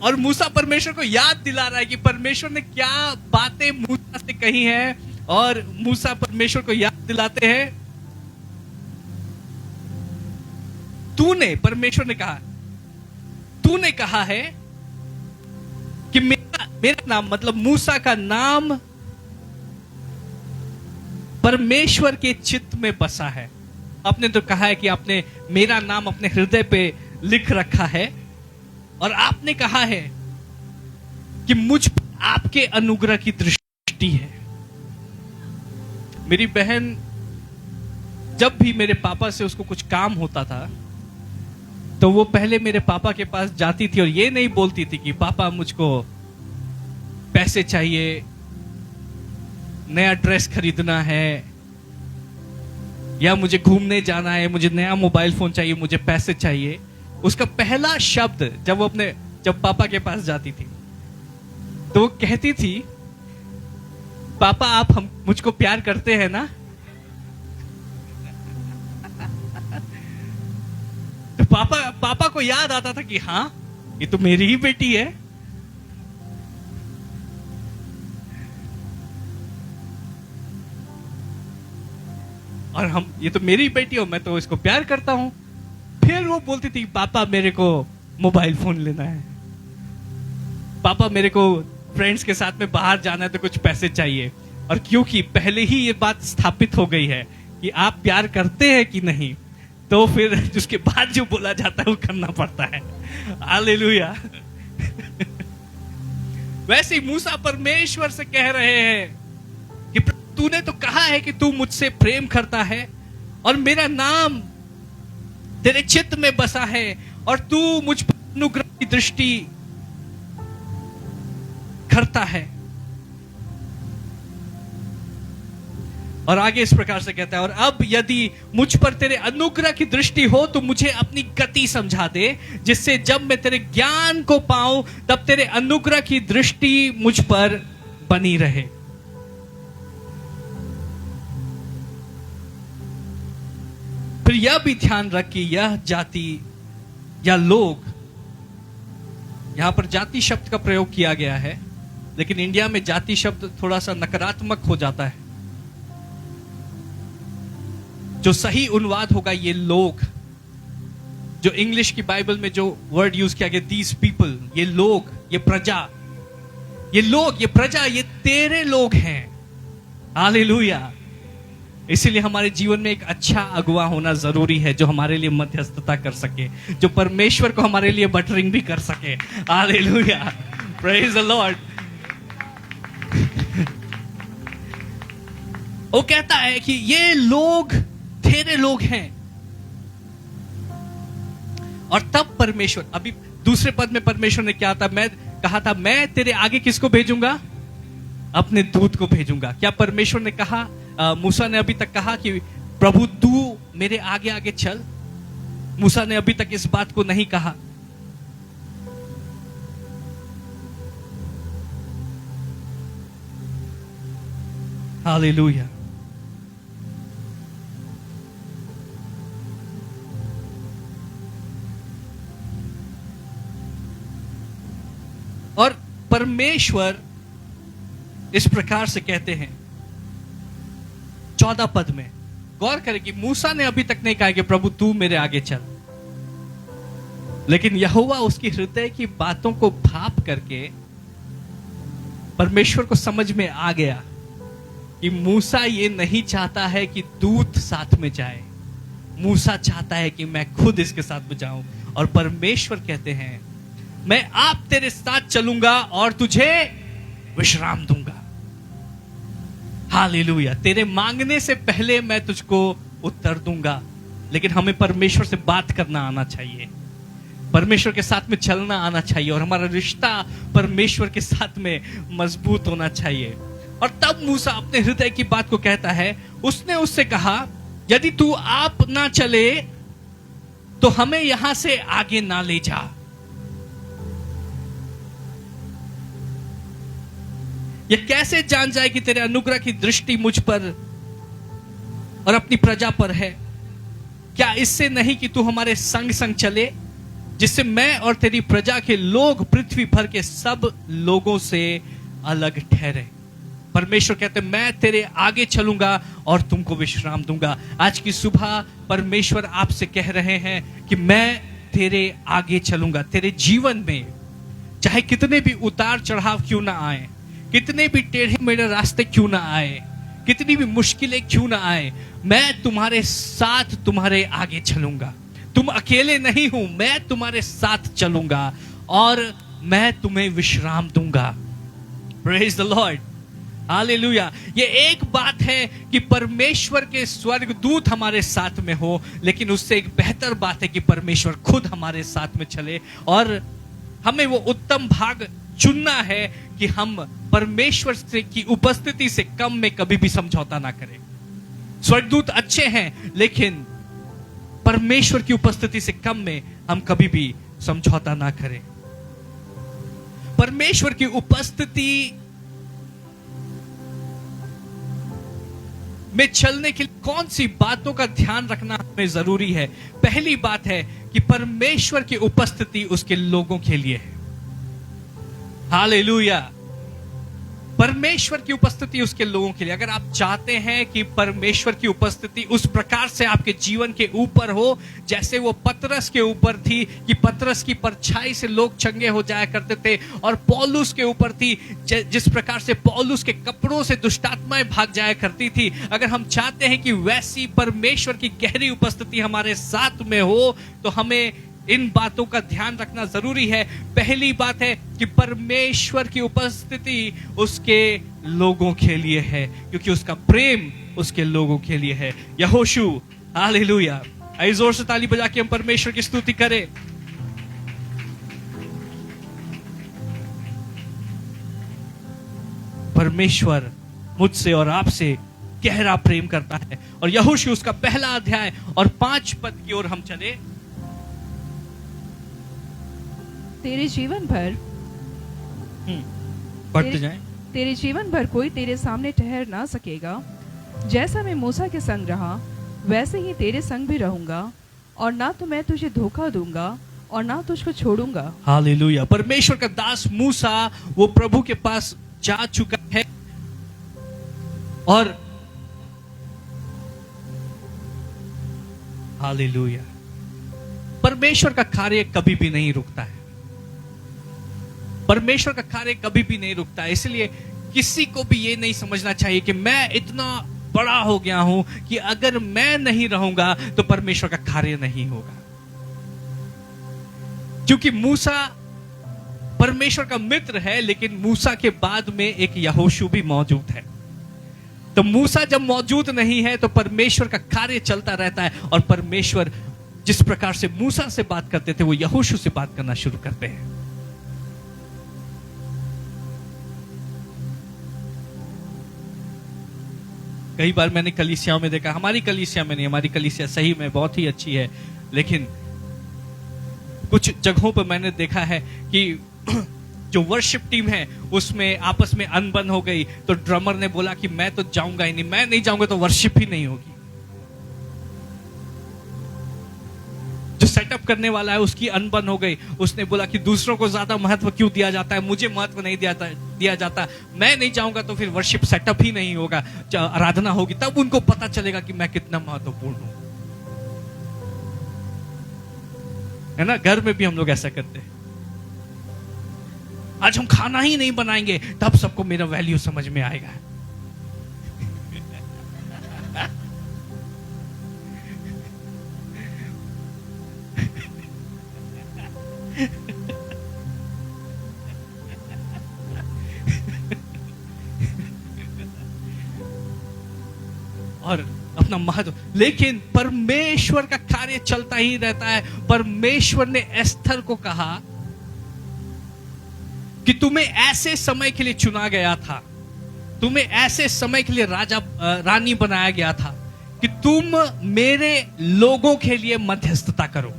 और मूसा परमेश्वर को याद दिला रहा है कि परमेश्वर ने क्या बातें मूसा से कही हैं, और मूसा परमेश्वर को याद दिलाते हैं, परमेश्वर ने कहा, तूने कहा है कि मेरा नाम, मतलब मूसा का नाम परमेश्वर के चित्त में बसा है। आपने तो कहा है कि आपने मेरा नाम अपने हृदय पे लिख रखा है, और आपने कहा है कि मुझ पर आपके अनुग्रह की दृष्टि है। मेरी बहन जब भी मेरे पापा से उसको कुछ काम होता था, तो वो पहले मेरे पापा के पास जाती थी और ये नहीं बोलती थी कि पापा मुझको पैसे चाहिए, नया ड्रेस खरीदना है, या मुझे घूमने जाना है, मुझे नया मोबाइल फोन चाहिए, मुझे पैसे चाहिए। उसका पहला शब्द जब पापा के पास जाती थी, तो वो कहती थी, पापा आप मुझको प्यार करते हैं ना? तो पापा को याद आता था कि हाँ, ये तो मेरी ही बेटी है। और ये तो मेरी बेटी हो, मैं तो इसको प्यार करता हूं। फिर वो बोलती थी, पापा मेरे को मोबाइल फोन लेना है, पापा मेरे को फ्रेंड्स के साथ में बाहर जाना है, तो कुछ पैसे चाहिए। और क्योंकि पहले ही ये बात स्थापित हो गई है कि आप प्यार करते हैं कि नहीं, तो फिर उसके बाद जो बोला जाता है वो करना पड़ता है। हालेलुया। वैसे ही मूसा परमेश्वर से कह रहे हैं कि तूने तो कहा है कि तू मुझसे प्रेम करता है, और मेरा नाम तेरे चित्त में बसा है, और तू मुझ पर अनुग्रह की दृष्टि करता है। और आगे इस प्रकार से कहता है, और अब यदि मुझ पर तेरे अनुग्रह की दृष्टि हो तो मुझे अपनी गति समझा दे, जिससे जब मैं तेरे ज्ञान को पाऊं तब तेरे अनुग्रह की दृष्टि मुझ पर बनी रहे। फिर यह भी ध्यान रख कि यह जाति या लोग, यहां पर जाति शब्द का प्रयोग किया गया है, लेकिन इंडिया में जाति शब्द थोड़ा सा नकारात्मक हो जाता है। जो सही अनुवाद होगा ये लोग, जो इंग्लिश की बाइबल में जो वर्ड यूज किया गया दीज पीपल, ये लोग, ये प्रजा, ये लोग, ये प्रजा, ये तेरे लोग हैं। हालेलुया। इसीलिए हमारे जीवन में एक अच्छा अगुवा होना जरूरी है, जो हमारे लिए मध्यस्थता कर सके, जो परमेश्वर को हमारे लिए बटरिंग भी कर सके। Hallelujah, praise the Lord. वो कहता है कि ये लोग तेरे लोग हैं। और तब परमेश्वर, अभी दूसरे पद में परमेश्वर ने क्या था, मैं कहा था मैं तेरे आगे किसको भेजूंगा, अपने दूत को भेजूंगा। क्या परमेश्वर ने कहा, मूसा ने अभी तक कहा कि प्रभु तू मेरे आगे आगे चल? मूसा ने अभी तक इस बात को नहीं कहा। हालेलुया। और परमेश्वर इस प्रकार से कहते हैं 14 पद में, गौर करें कि मूसा ने अभी तक नहीं कहा कि प्रभु तू मेरे आगे चल, लेकिन यहोवा उसकी हृदय की बातों को भाप करके परमेश्वर को समझ में आ गया कि मूसा ये नहीं चाहता है कि दूत साथ में जाए, मूसा चाहता है कि मैं खुद इसके साथ में जाऊं। और परमेश्वर कहते हैं मैं आप तेरे साथ चलूंगा और तुझे विश्राम दूंगा। हालेलुया। तेरे मांगने से पहले मैं तुझको उत्तर दूंगा। लेकिन हमें परमेश्वर से बात करना आना चाहिए, परमेश्वर के साथ में चलना आना चाहिए, और हमारा रिश्ता परमेश्वर के साथ में मजबूत होना चाहिए। और तब मूसा अपने हृदय की बात को कहता है। उसने उससे कहा यदि तू आप ना चले तो हमें यहां से आगे ना ले जा। ये कैसे जान जाए कि तेरे अनुग्रह की दृष्टि मुझ पर और अपनी प्रजा पर है? क्या इससे नहीं कि तू हमारे संग संग चले, जिससे मैं और तेरी प्रजा के लोग पृथ्वी भर के सब लोगों से अलग ठहरे। परमेश्वर कहते मैं तेरे आगे चलूंगा और तुमको विश्राम दूंगा। आज की सुबह परमेश्वर आपसे कह रहे हैं कि मैं तेरे आगे चलूंगा। तेरे जीवन में चाहे कितने भी उतार चढ़ाव क्यों ना आए, कितने भी टेढ़े मेढ़े रास्ते क्यों ना आए, कितनी भी मुश्किलें क्यों ना आए, मैं तुम्हारे साथ तुम्हारे आगे चलूंगा। तुम अकेले नहीं हो, मैं तुम्हारे साथ चलूंगा और मैं तुम्हें विश्राम दूंगा। Praise the Lord, hallelujah. ये एक बात है कि परमेश्वर के स्वर्गदूत हमारे साथ में हो, लेकिन उससे एक बेहतर बात है कि परमेश्वर खुद हमारे साथ में चले। और हमें वो उत्तम भाग चुनना है कि हम परमेश्वर से की उपस्थिति से कम में कभी भी समझौता ना करें। स्वर्गदूत अच्छे हैं, लेकिन परमेश्वर की उपस्थिति से कम में हम कभी भी समझौता ना करें। परमेश्वर की उपस्थिति में चलने के लिए कौन सी बातों का ध्यान रखना हमें जरूरी है? पहली बात है कि परमेश्वर की उपस्थिति उसके लोगों के लिए है। हालेलुया। परमेश्वर की उपस्थिति उसके लोगों के लिए। अगर आप चाहते हैं कि परमेश्वर की उपस्थिति उस प्रकार से आपके जीवन के ऊपर हो जैसे वो पतरस के ऊपर थी, कि पतरस की परछाई से लोग चंगे हो जाया करते थे, और पौलुस के ऊपर थी जिस प्रकार से पौलुस के कपड़ों से दुष्टात्माएं भाग जाया करती थी, अगर हम चाहते हैं कि वैसी परमेश्वर की गहरी उपस्थिति हमारे साथ में हो, तो हमें इन बातों का ध्यान रखना जरूरी है। पहली बात है कि परमेश्वर की उपस्थिति उसके लोगों के लिए है, क्योंकि उसका प्रेम उसके लोगों के लिए है। यहोशू, हालेलुया। आइए जोर से ताली बजा के हम परमेश्वर की स्तुति करें। परमेश्वर मुझसे और आपसे गहरा प्रेम करता है। और यहोशू उसका पहला अध्याय और 5 पद की ओर हम चले। तेरे जीवन भर पढ़ते जाएं। तेरे जीवन भर कोई तेरे सामने ठहर ना सकेगा। जैसा मैं मूसा के संग रहा वैसे ही तेरे संग भी रहूंगा, और ना तो मैं तुझे धोखा दूंगा और ना तुझको छोड़ूंगा। हालेलुया। परमेश्वर का दास मूसा वो प्रभु के पास जा चुका है, और हालेलुया। परमेश्वर का कार्य कभी भी नहीं रुकता है। परमेश्वर का कार्य कभी भी नहीं रुकता है। इसलिए किसी को भी ये नहीं समझना चाहिए कि मैं इतना बड़ा हो गया हूं कि अगर मैं नहीं रहूंगा तो परमेश्वर का कार्य नहीं होगा। क्योंकि मूसा परमेश्वर का मित्र है, लेकिन मूसा के बाद में एक यहोशू भी मौजूद है। तो मूसा जब मौजूद नहीं है तो परमेश्वर का कार्य चलता रहता है, और परमेश्वर जिस प्रकार से मूसा से बात करते थे वो यहोशू से बात करना शुरू करते हैं। कई बार मैंने कलीसियाओं में देखा, हमारी कलीसिया में नहीं, हमारी कलीसिया सही में बहुत ही अच्छी है, लेकिन कुछ जगहों पर मैंने देखा है कि जो वर्शिप टीम है उसमें आपस में अनबन हो गई, तो ड्रमर ने बोला कि मैं तो जाऊंगा ही नहीं, मैं नहीं जाऊंगा तो वर्शिप ही नहीं होगी। जो सेटअप करने वाला है उसकी अनबन हो गई, उसने बोला कि दूसरों को ज्यादा महत्व क्यों दिया जाता है, मुझे महत्व नहीं दिया जाता, मैं नहीं जाऊंगा तो फिर वर्शिप सेटअप ही नहीं होगा, आराधना होगी, तब उनको पता चलेगा कि मैं कितना महत्वपूर्ण हूं। है ना, घर में भी हम लोग ऐसा करते हैं। आज हम खाना ही नहीं बनाएंगे तब सबको मेरा वैल्यू समझ में आएगा। और अपना महत्व, लेकिन परमेश्वर का कार्य चलता ही रहता है। परमेश्वर ने एस्थर को कहा कि तुम्हें ऐसे समय के लिए चुना गया था, तुम्हें ऐसे समय के लिए रानी बनाया गया था कि तुम मेरे लोगों के लिए मध्यस्थता करो।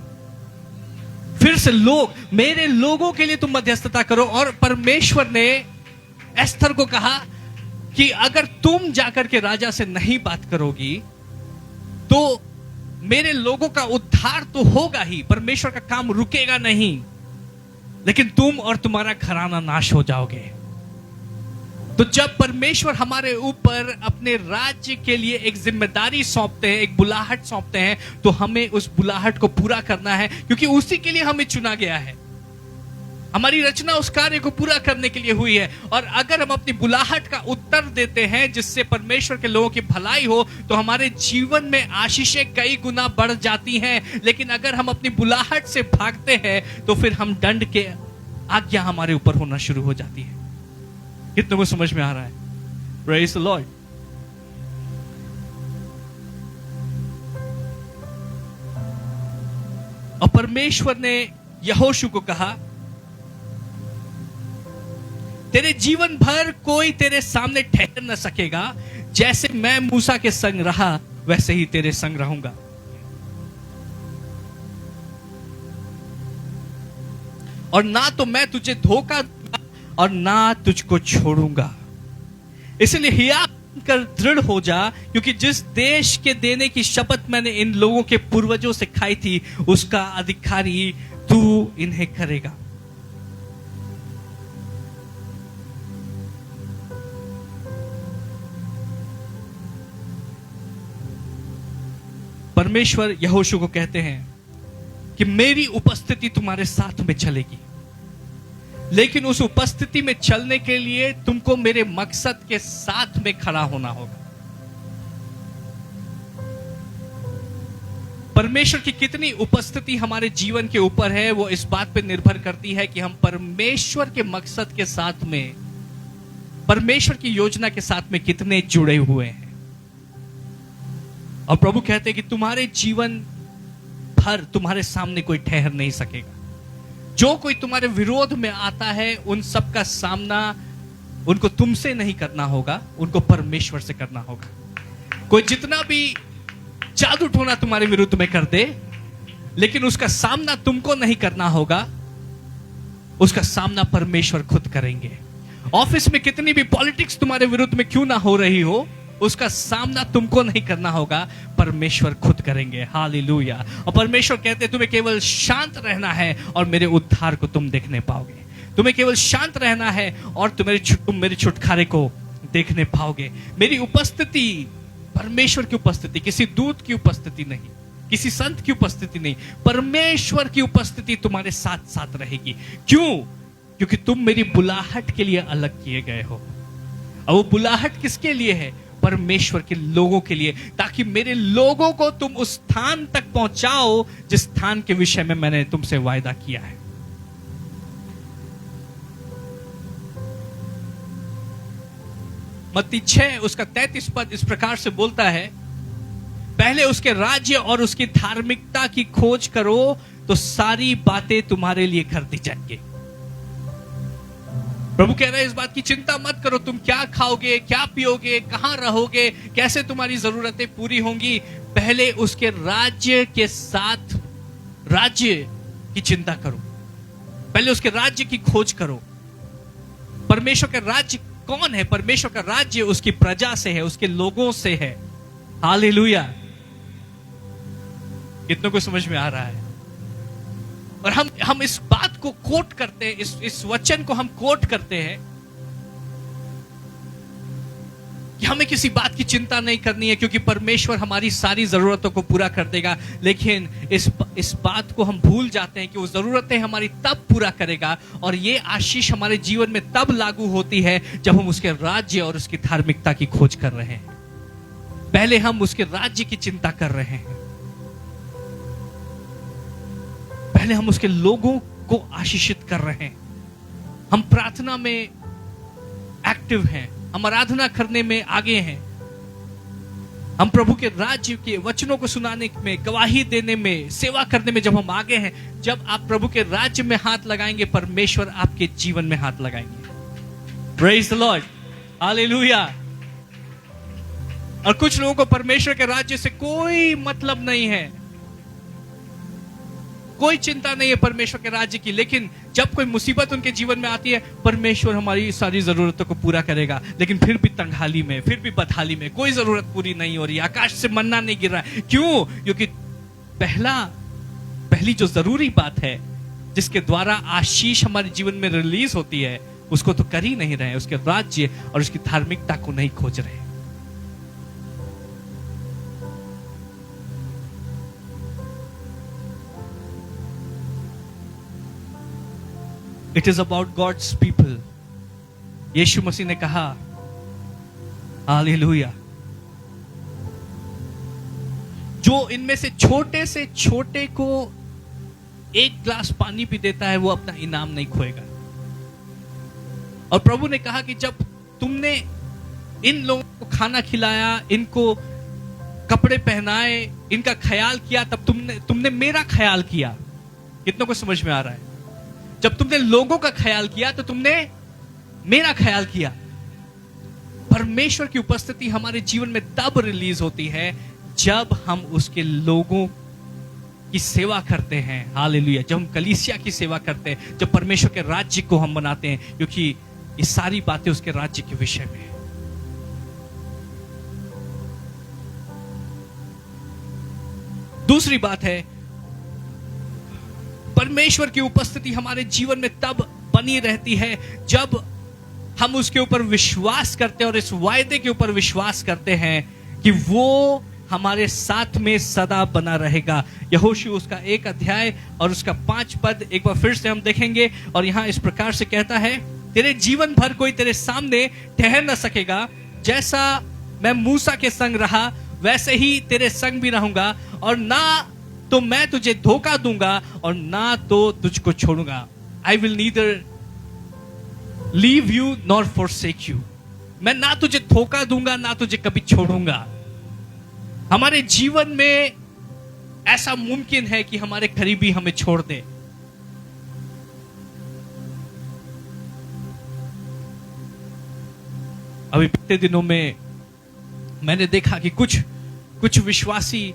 फिर से मेरे लोगों के लिए तुम मध्यस्थता करो। और परमेश्वर ने एस्थर को कहा कि अगर तुम जाकर के राजा से नहीं बात करोगी तो मेरे लोगों का उद्धार तो होगा ही, परमेश्वर का काम रुकेगा नहीं, लेकिन तुम और तुम्हारा घराना नाश हो जाओगे। तो जब परमेश्वर हमारे ऊपर अपने राज्य के लिए एक जिम्मेदारी सौंपते हैं, एक बुलाहट सौंपते हैं, तो हमें उस बुलाहट को पूरा करना है, क्योंकि उसी के लिए हमें चुना गया है। हमारी रचना उस कार्य को पूरा करने के लिए हुई है। और अगर हम अपनी बुलाहट का उत्तर देते हैं जिससे परमेश्वर के लोगों की भलाई हो, तो हमारे जीवन में आशीषें कई गुना बढ़ जाती हैं। लेकिन अगर हम अपनी बुलाहट से भागते हैं तो फिर हम दंड के आज्ञा हमारे ऊपर होना शुरू हो जाती है। कितने को समझ में आ रहा है? Praise the Lord. और परमेश्वर ने यहोशू को कहा, तेरे जीवन भर कोई तेरे सामने ठहर न सकेगा, जैसे मैं मूसा के संग रहा वैसे ही तेरे संग रहूंगा। और ना तो मैं तुझे धोखा दूंगा और ना तुझको छोड़ूंगा। इसलिए हिया कर दृढ़ हो जा, क्योंकि जिस देश के देने की शपथ मैंने इन लोगों के पूर्वजों से खाई थी, उसका अधिकारी तू इन्हें करेगा। परमेश्वर यहोशू को कहते हैं कि मेरी उपस्थिति तुम्हारे साथ में चलेगी, लेकिन उस उपस्थिति में चलने के लिए तुमको मेरे मकसद के साथ में खड़ा होना होगा। परमेश्वर की कितनी उपस्थिति हमारे जीवन के ऊपर है, वो इस बात पे निर्भर करती है कि हम परमेश्वर के मकसद के साथ में, परमेश्वर की योजना के साथ में कितने जुड़े हुए हैं। और प्रभु कहते हैं कि तुम्हारे जीवन भर तुम्हारे सामने कोई ठहर नहीं सकेगा। जो कोई तुम्हारे विरोध में आता है, उन सब का सामना उनको तुमसे नहीं करना होगा, उनको परमेश्वर से करना होगा। कोई जितना भी जादू टोना तुम्हारे विरुद्ध में कर दे, लेकिन उसका सामना तुमको नहीं करना होगा, उसका सामना परमेश्वर खुद करेंगे। ऑफिस में कितनी भी पॉलिटिक्स तुम्हारे विरुद्ध में क्यों ना हो रही हो, उसका सामना तुमको नहीं करना होगा, परमेश्वर खुद करेंगे। हालेलुया। और परमेश्वर कहते हैं तुम्हें केवल शांत रहना है और मेरे उद्धार को तुम देखने पाओगे। तुम्हें केवल शांत रहना है और तुम मेरे छुटकारे को देखने पाओगे। मेरी उपस्थिति, परमेश्वर की उपस्थिति, किसी दूत की उपस्थिति नहीं, किसी संत की उपस्थिति नहीं, परमेश्वर की उपस्थिति तुम्हारे साथ साथ रहेगी। क्यों? क्योंकि तुम मेरी बुलाहट के लिए अलग किए गए हो। और वो बुलाहट किसके लिए है? परमेश्वर के लोगों के लिए, ताकि मेरे लोगों को तुम उस स्थान तक पहुंचाओ जिस स्थान के विषय में मैंने तुमसे वायदा किया है। मत्ती 6 उसका 33 पद इस प्रकार से बोलता है, पहले उसके राज्य और उसकी धार्मिकता की खोज करो तो सारी बातें तुम्हारे लिए कर दी जाएंगी। प्रभु कह रहे हैं इस बात की चिंता मत करो, तुम क्या खाओगे, क्या पियोगे, कहां रहोगे, कैसे तुम्हारी जरूरतें पूरी होंगी। पहले उसके राज्य के साथ राज्य की चिंता करो, पहले उसके राज्य की खोज करो। परमेश्वर का राज्य कौन है? परमेश्वर का राज्य उसकी प्रजा से है, उसके लोगों से है। हालेलुया। कितनों को समझ में आ रहा है? और हम इस बात को कोट करते हैं, इस वचन को हम कोट करते हैं कि हमें किसी बात की चिंता नहीं करनी है, क्योंकि परमेश्वर हमारी सारी जरूरतों को पूरा कर देगा। लेकिन इस बात को हम भूल जाते हैं कि वो जरूरतें हमारी तब पूरा करेगा, और ये आशीष हमारे जीवन में तब लागू होती है जब हम उसके राज्य और उसकी धार्मिकता की खोज कर रहे हैं। पहले हम उसके राज्य की चिंता कर रहे हैं, पहले हम उसके लोगों को आशीषित कर रहे हैं। हम प्रार्थना में एक्टिव हैं, हम आराधना करने में आगे हैं, हम प्रभु के राज्य के वचनों को सुनाने में, गवाही देने में, सेवा करने में जब हम आगे हैं, जब आप प्रभु के राज्य में हाथ लगाएंगे, परमेश्वर आपके जीवन में हाथ लगाएंगे। Praise the Lord, hallelujah. और कुछ लोगों को परमेश्वर के राज्य से कोई मतलब नहीं है, कोई चिंता नहीं है परमेश्वर के राज्य की, लेकिन जब कोई मुसीबत उनके जीवन में आती है, परमेश्वर हमारी सारी जरूरतों को पूरा करेगा, लेकिन फिर भी तंगहाली में, फिर भी बदहाली में, कोई जरूरत पूरी नहीं हो रही, आकाश से मन्ना नहीं गिर रहा है। क्यों? क्योंकि पहली जो जरूरी बात है जिसके द्वारा आशीष हमारे जीवन में रिलीज होती है, उसको तो कर ही नहीं रहे, उसके राज्य और उसकी धार्मिकता को नहीं खोज रहे। It is about God's people. Yeshu Masih ने कहा, हालेलुया, जो इनमें से छोटे को एक ग्लास पानी भी देता है, वो अपना इनाम नहीं खोएगा। और प्रभु ने कहा कि जब तुमने इन लोगों को खाना खिलाया, इनको कपड़े पहनाए, इनका ख्याल किया, तब तुमने मेरा ख्याल किया। कितनों को समझ में आ रहा है? जब तुमने लोगों का ख्याल किया तो तुमने मेरा ख्याल किया। परमेश्वर की उपस्थिति हमारे जीवन में तब रिलीज होती है जब हम उसके लोगों की सेवा करते हैं। हालेलुया। जब हम कलीसिया की सेवा करते हैं, जब परमेश्वर के राज्य को हम बनाते हैं, क्योंकि ये सारी बातें उसके राज्य के विषय में है। दूसरी बात है, परमेश्वर की उपस्थिति हमारे जीवन में तब बनी रहती है जब हम उसके ऊपर विश्वास करते हैं और इस वायदे के ऊपर विश्वास करते हैं कि वो हमारे साथ में सदा बना रहेगा। यहोशू उसका 1 अध्याय और उसका 5 पद एक बार फिर से हम देखेंगे, और यहां इस प्रकार से कहता है, तेरे जीवन भर कोई तेरे सामने ठहर न सकेगा, जैसा मैं मूसा के संग रहा वैसे ही तेरे संग भी रहूंगा, और ना तो मैं तुझे धोखा दूंगा और ना तो तुझको छोड़ूंगा। I will neither leave you nor forsake you. मैं ना तुझे धोखा दूंगा, ना तुझे कभी छोड़ूंगा। हमारे जीवन में ऐसा मुमकिन है कि हमारे करीबी हमें छोड़ दे। अभी बीते दिनों में मैंने देखा कि कुछ विश्वासी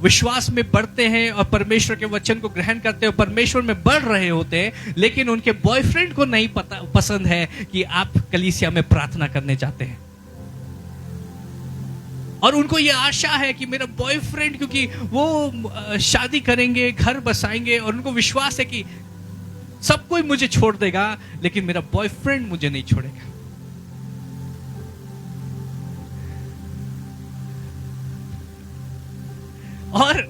विश्वास में बढ़ते हैं और परमेश्वर के वचन को ग्रहण करते हैं, परमेश्वर में बढ़ रहे होते हैं, लेकिन उनके बॉयफ्रेंड को नहीं पसंद है कि आप कलीसिया में प्रार्थना करने जाते हैं। और उनको यह आशा है कि मेरा बॉयफ्रेंड, क्योंकि वो शादी करेंगे, घर बसाएंगे, और उनको विश्वास है कि सब कोई मुझे छोड़ देगा, लेकिन मेरा बॉयफ्रेंड मुझे नहीं छोड़ेगा। और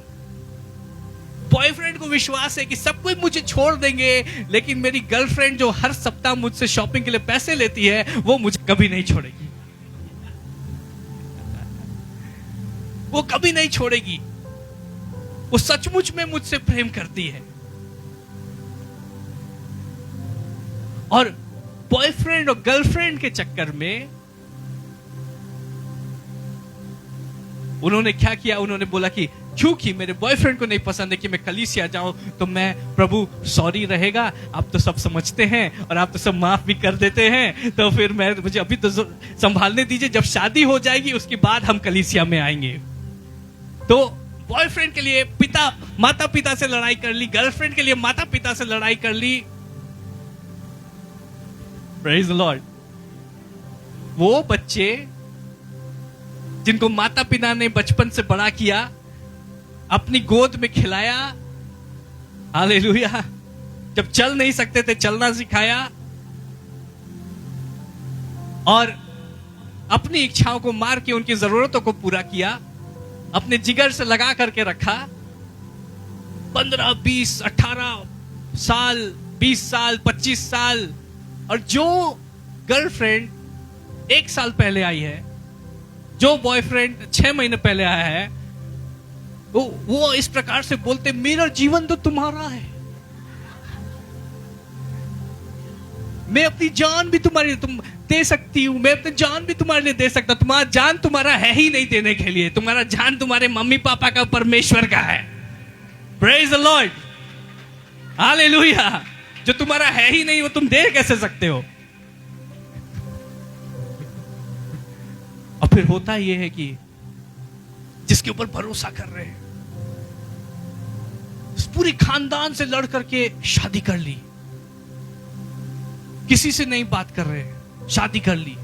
बॉयफ्रेंड को विश्वास है कि सब कोई मुझे छोड़ देंगे, लेकिन मेरी गर्लफ्रेंड जो हर सप्ताह मुझसे शॉपिंग के लिए पैसे लेती है वो मुझे कभी नहीं छोड़ेगी, वो कभी नहीं छोड़ेगी, वो सचमुच में मुझसे प्रेम करती है। और बॉयफ्रेंड और गर्लफ्रेंड के चक्कर में उन्होंने क्या किया, उन्होंने बोला कि क्योंकि मेरे बॉयफ्रेंड को नहीं पसंद है कि मैं कलीसिया जाऊं, तो मैं प्रभु सॉरी रहेगा, आप तो सब समझते हैं और आप तो सब माफ भी कर देते हैं, तो फिर मुझे अभी तो संभालने दीजिए, जब शादी हो जाएगी उसके बाद हम कलीसिया में आएंगे। तो बॉयफ्रेंड के लिए माता पिता से लड़ाई कर ली, गर्लफ्रेंड के लिए माता पिता से लड़ाई कर ली। Praise the Lord. वो बच्चे जिनको माता पिता ने बचपन से बड़ा किया, अपनी गोद में खिलाया, हालेलुया, जब चल नहीं सकते थे चलना सिखाया, और अपनी इच्छाओं को मार के उनकी जरूरतों को पूरा किया, अपने जिगर से लगा करके रखा। 15, 20, 18 साल, 20 साल, 25 साल, और जो गर्लफ्रेंड 1 साल पहले आई है, जो बॉयफ्रेंड 6 महीने पहले आया है, वो इस प्रकार से बोलते, मेरा जीवन तो तुम्हारा है, मैं अपनी जान भी तुम्हारी तुम दे सकती हूं, मैं अपनी जान भी तुम्हारे लिए दे सकता, तुम्हारा जान तुम्हारा है ही नहीं देने के लिए, तुम्हारा जान तुम्हारे मम्मी पापा का, परमेश्वर का है। Praise the Lord, hallelujah. जो तुम्हारा है ही नहीं वो तुम दे कैसे सकते हो? और फिर होता यह है कि जिसके ऊपर भरोसा कर रहे हैं, पूरी खानदान से लड़ करके शादी कर ली, किसी से नहीं बात कर रहे, शादी कर ली,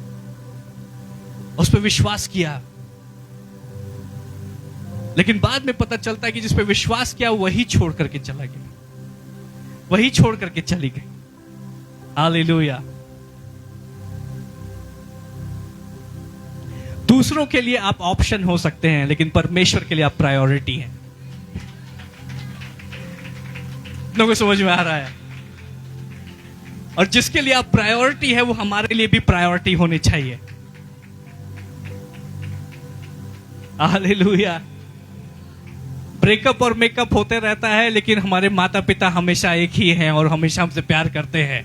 उस पर विश्वास किया, लेकिन बाद में पता चलता है कि जिस पे विश्वास किया वही छोड़ करके चला गया, वही छोड़ करके चली गई। हालेलुया। दूसरों के लिए आप ऑप्शन हो सकते हैं, लेकिन परमेश्वर के लिए आप प्रायोरिटी हैं। लोगों को समझ में आ रहा है? और जिसके लिए आप प्रायोरिटी है वो हमारे लिए भी प्रायोरिटी होनी चाहिए। हालेलुया। ब्रेकअप और मेकअप होते रहता है, लेकिन हमारे माता पिता हमेशा एक ही हैं और हमेशा हमसे प्यार करते हैं।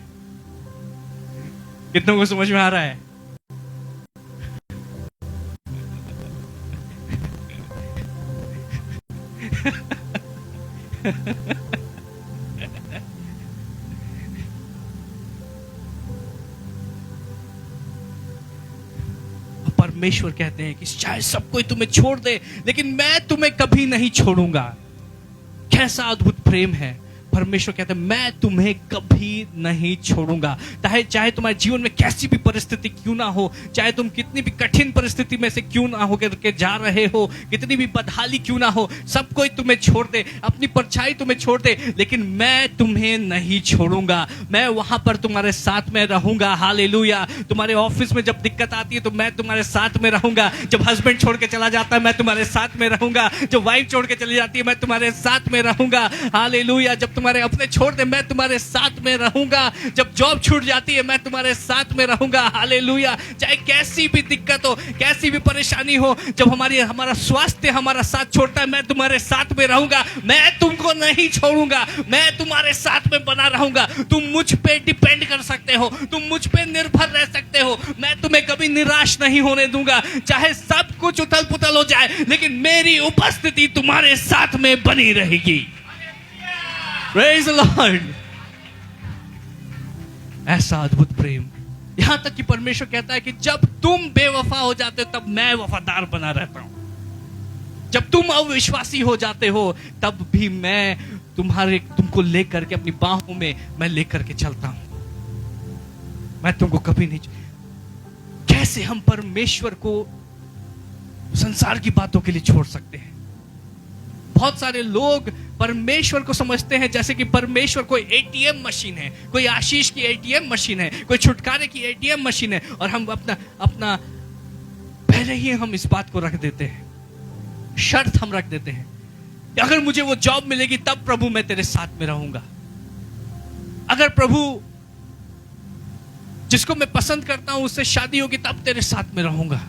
कितनों को समझ में आ रहा है? परमेश्वर कहते हैं कि चाहे सब कोई तुम्हें छोड़ दे, लेकिन मैं तुम्हें कभी नहीं छोड़ूंगा। कैसा अद्भुत प्रेम है! परमेश्वर कहते हैं मैं तुम्हें कभी नहीं छोड़ूंगा। चाहे तुम्हारे जीवन में कैसी भी परिस्थिति क्यों ना हो, चाहे तुम कितनी भी कठिन परिस्थिति में से क्यों ना होकर के जा रहे हो, कितनी भी बदहाली क्यों ना हो, सब कोई तुम्हें छोड़ दे, अपनी परछाई तुम्हें छोड़ दे, लेकिन मैं तुम्हें नहीं छोड़ूंगा। मैं वहां पर तुम्हारे साथ में रहूंगा। हालेलुया। तुम्हारे ऑफिस में जब दिक्कत आती है तो मैं तुम्हारे साथ में रहूंगा। जब हस्बैंड छोड़ के चला जाता है मैं तुम्हारे साथ में रहूंगा। जब वाइफ छोड़ के चली जाती है मैं तुम्हारे साथ में रहूंगा। हालेलुया। जब तुम्हारे अपने छोड़ दे मैं तुम्हारे साथ में रहूंगा। जब जॉब छूट जाती है मैं तुम्हारे साथ में रहूंगा। हालेलुया। चाहे कैसी भी दिक्कत हो, कैसी भी परेशानी हो, जब हमारा स्वास्थ्य हमारा साथ छोड़ता है मैं तुम्हारे साथ में रहूंगा। मैं तुमको नहीं छोड़ूंगा, मैं तुम्हारे साथ में बना रहूंगा। तुम मुझ पे डिपेंड कर सकते हो, तुम मुझ पे निर्भर रह सकते हो। मैं तुम्हें कभी निराश नहीं होने दूंगा। चाहे सब कुछ उथल पुथल हो जाए, लेकिन मेरी उपस्थिति तुम्हारे साथ में बनी रहेगी। Praise the Lord। ऐसा अद्भुत प्रेम, यहां तक कि परमेश्वर कहता है कि जब तुम बेवफा हो जाते हो तब मैं वफादार बना रहता हूं। जब तुम अविश्वासी हो जाते हो तब भी मैं तुमको लेकर के अपनी बाहों में मैं लेकर के चलता हूं। मैं तुमको कभी नहीं। कैसे हम परमेश्वर को संसार की बातों के लिए छोड़ सकते हैं? बहुत सारे लोग परमेश्वर को समझते हैं जैसे कि परमेश्वर कोई एटीएम मशीन है, कोई आशीष की एटीएम मशीन है, कोई छुटकारे की एटीएम मशीन है, और हम अपना पहले ही हम इस बात को रख देते हैं, शर्त हम रख देते हैं कि अगर मुझे वो जॉब मिलेगी तब प्रभु मैं तेरे साथ में रहूंगा। अगर प्रभु जिसको मैं पसंद करता हूं उससे शादी होगी तब तेरे साथ में रहूंगा।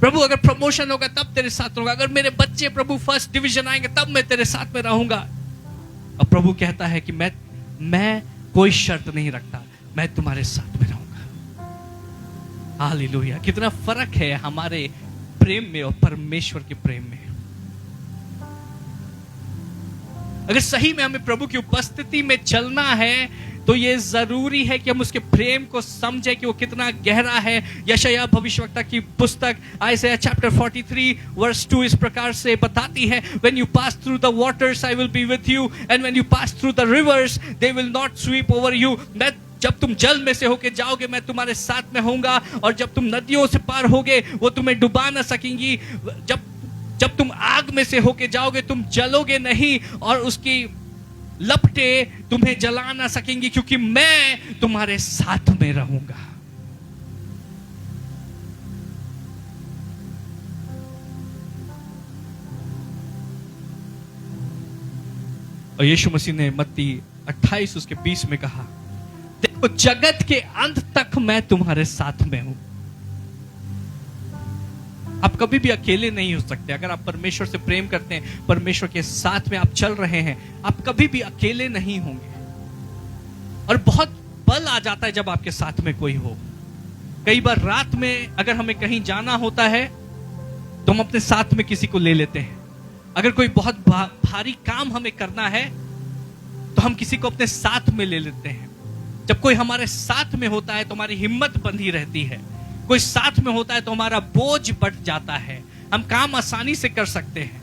प्रभु अगर प्रमोशन होगा तब तेरे साथ रहूंगा। अगर मेरे बच्चे प्रभु फर्स्ट डिवीजन आएंगे तब मैं तेरे साथ में रहूंगा। और प्रभु कहता है कि मैं कोई शर्त नहीं रखता, मैं तुम्हारे साथ में रहूंगा। हालेलुया। कितना फर्क है हमारे प्रेम में और परमेश्वर के प्रेम में। अगर सही में हमें प्रभु की उपस्थिति में चलना है तो ये जरूरी है कि हम उसके प्रेम को समझें कि वो कितना गहरा है। यशायाह भविष्यवक्ता की पुस्तक आइज़ाया चैप्टर 43 वर्स 2 इस प्रकार से बताती है, when you pass through the waters I will be with you and when you pass through the rivers they will not sweep over you। जब तुम जल में से होके जाओगे मैं तुम्हारे साथ में होऊंगा, और जब तुम नदियों से पार होगे वो तुम्हें डुबा ना सकेंगी। जब तुम आग में से होके जाओगे तुम जलोगे नहीं, और उसकी लपटे तुम्हें जला ना सकेंगी, क्योंकि मैं तुम्हारे साथ में रहूंगा। और यीशु मसीह ने मत्ती 28 उसके 20 में कहा, देखो जगत के अंत तक मैं तुम्हारे साथ में हूं। आप कभी भी अकेले नहीं हो सकते। अगर आप परमेश्वर से प्रेम करते हैं, परमेश्वर के साथ में आप चल रहे हैं, आप कभी भी अकेले नहीं होंगे। और बहुत बल आ जाता है जब आपके साथ में कोई हो। कई बार रात में अगर हमें कहीं जाना होता है तो हम अपने साथ में किसी को ले लेते हैं। अगर कोई बहुत भारी काम हमें करना है तो हम किसी को अपने साथ में ले लेते हैं। जब कोई हमारे साथ में होता है तो हमारी हिम्मत बंधी रहती है। कोई साथ में होता है तो हमारा बोझ बढ़ जाता है, हम काम आसानी से कर सकते हैं।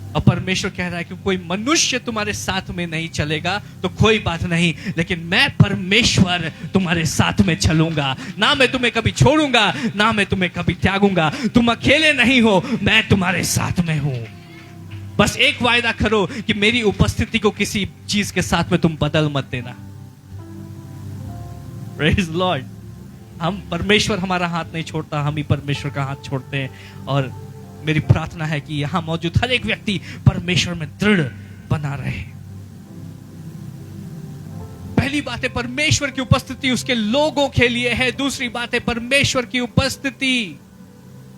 और परमेश्वर कह रहा है कि कोई मनुष्य तुम्हारे साथ में नहीं चलेगा तो कोई बात नहीं, लेकिन मैं परमेश्वर तुम्हारे साथ में चलूंगा। ना मैं तुम्हें कभी छोड़ूंगा, ना मैं तुम्हें कभी त्यागूंगा। तुम अकेले नहीं हो, मैं तुम्हारे साथ में हूं। बस एक वायदा करो कि मेरी उपस्थिति को किसी चीज के साथ में तुम बदल मत देना। Praise Lord. हम परमेश्वर हमारा हाथ नहीं छोड़ता, हम ही परमेश्वर का हाथ छोड़ते हैं। और मेरी प्रार्थना है कि यहां मौजूद हर एक व्यक्ति परमेश्वर में दृढ़ बना रहे। पहली बात है परमेश्वर की उपस्थिति उसके लोगों के लिए है। दूसरी बात है परमेश्वर की उपस्थिति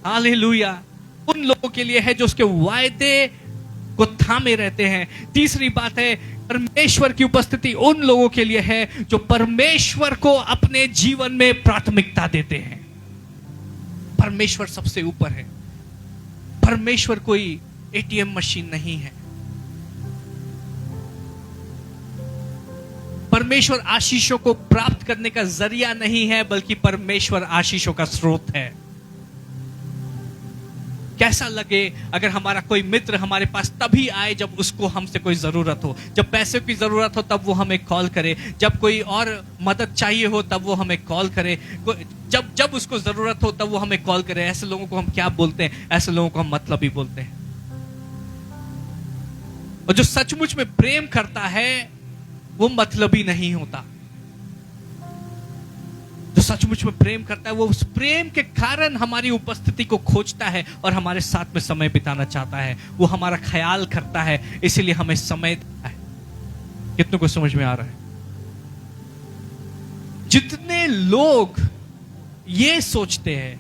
हालेलुया उन लोगों के लिए है जो उसके वायदे को थामे रहते हैं। तीसरी बात है परमेश्वर की उपस्थिति उन लोगों के लिए है जो परमेश्वर को अपने जीवन में प्राथमिकता देते हैं। परमेश्वर सबसे ऊपर है। परमेश्वर कोई एटीएम मशीन नहीं है। परमेश्वर आशीषों को प्राप्त करने का जरिया नहीं है, बल्कि परमेश्वर आशीषों का स्रोत है। कैसा लगे अगर हमारा कोई मित्र हमारे पास तभी आए जब उसको हमसे कोई जरूरत हो। जब पैसे की जरूरत हो तब वो हमें कॉल करे, जब कोई और मदद चाहिए हो तब वो हमें कॉल करे, जब उसको जरूरत हो तब वो हमें कॉल करे। ऐसे लोगों को हम क्या बोलते हैं? ऐसे लोगों को हम मतलबी बोलते हैं। और जो सचमुच में प्रेम करता है वो मतलबी नहीं होता। जो सचमुच में प्रेम करता है वो उस प्रेम के कारण हमारी उपस्थिति को खोजता है और हमारे साथ में समय बिताना चाहता है। वो हमारा ख्याल करता है, इसीलिए हमें समय देता है। कितनों को समझ में आ रहा है? जितने लोग ये सोचते हैं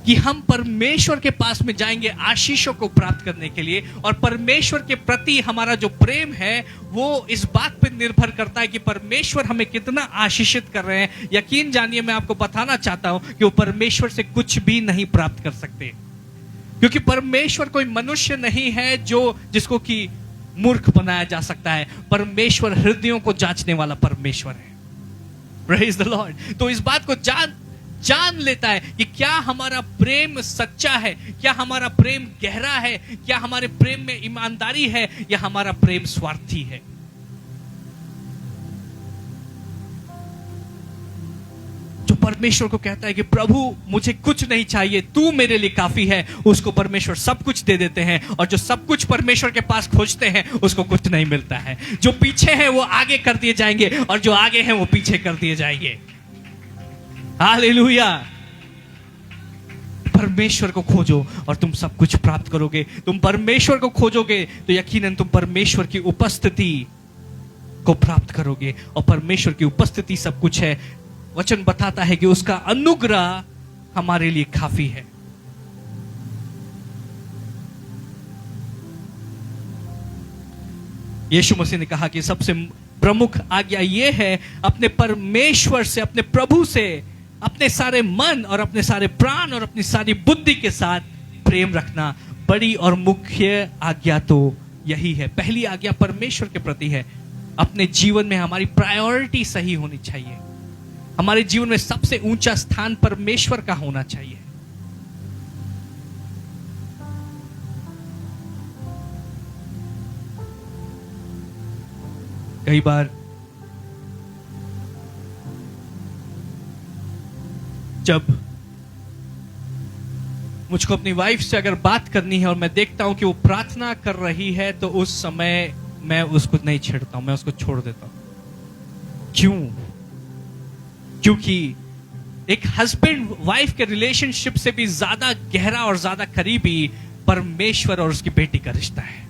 कि हम परमेश्वर के पास में जाएंगे आशीषों को प्राप्त करने के लिए, और परमेश्वर के प्रति हमारा जो प्रेम है वो इस बात पर निर्भर करता है कि परमेश्वर हमें कितना आशीषित कर रहे हैं। यकीन जानिए, मैं आपको बताना चाहता हूं कि वो परमेश्वर से कुछ भी नहीं प्राप्त कर सकते, क्योंकि परमेश्वर कोई मनुष्य नहीं है जिसको कि मूर्ख बनाया जा सकता है। परमेश्वर हृदयों को जांचने वाला परमेश्वर है। Praise the Lord. तो इस बात को जान लेता है कि क्या हमारा प्रेम सच्चा है, क्या हमारा प्रेम गहरा है, क्या हमारे प्रेम में ईमानदारी है, या हमारा प्रेम स्वार्थी है। जो परमेश्वर को कहता है कि प्रभु मुझे कुछ नहीं चाहिए, तू मेरे लिए काफी है, उसको परमेश्वर सब कुछ दे देते हैं। और जो सब कुछ परमेश्वर के पास खोजते हैं उसको कुछ नहीं मिलता है। जो पीछे है वो आगे कर दिए जाएंगे, और जो आगे हैं वो पीछे कर दिए जाएंगे। हालेलुया। परमेश्वर को खोजो और तुम सब कुछ प्राप्त करोगे। तुम परमेश्वर को खोजोगे तो यकीनन तुम परमेश्वर की उपस्थिति को प्राप्त करोगे, और परमेश्वर की उपस्थिति सब कुछ है। वचन बताता है कि उसका अनुग्रह हमारे लिए काफी है। यीशु मसीह ने कहा कि सबसे प्रमुख आज्ञा यह है, अपने परमेश्वर से, अपने प्रभु से अपने सारे मन और अपने सारे प्राण और अपनी सारी बुद्धि के साथ प्रेम रखना। बड़ी और मुख्य आज्ञा तो यही है। पहली आज्ञा परमेश्वर के प्रति है। अपने जीवन में हमारी प्रायोरिटी सही होनी चाहिए। हमारे जीवन में सबसे ऊंचा स्थान परमेश्वर का होना चाहिए। कई बार जब मुझको अपनी वाइफ से अगर बात करनी है और मैं देखता हूं कि वो प्रार्थना कर रही है, तो उस समय मैं उसको नहीं छेड़ता हूं, मैं उसको छोड़ देता हूं। क्यों? क्योंकि एक हस्बैंड वाइफ के रिलेशनशिप से भी ज्यादा गहरा और ज्यादा करीबी परमेश्वर और उसकी बेटी का रिश्ता है।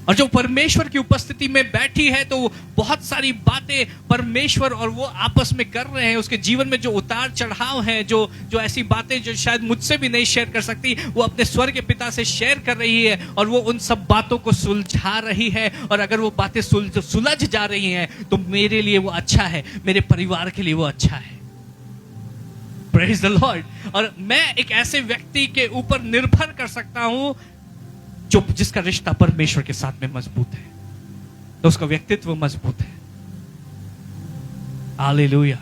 और जो परमेश्वर की उपस्थिति में बैठी है, तो बहुत सारी बातें परमेश्वर और वो आपस में कर रहे हैं। उसके जीवन में जो उतार चढ़ाव हैं, जो ऐसी बातें जो शायद मुझसे भी नहीं शेयर कर सकती, वो अपने स्वर्ग पिता से शेयर कर रही है, और वो उन सब बातों को सुलझा रही है। और अगर वो बातें सुलझ जा रही हैं, तो मेरे लिए वो अच्छा है, मेरे परिवार के लिए वो अच्छा है। Praise the Lord. और मैं एक ऐसे व्यक्ति के ऊपर निर्भर कर सकता हूं जिसका रिश्ता परमेश्वर के साथ में मजबूत है, तो उसका व्यक्तित्व मजबूत है। हालेलुया।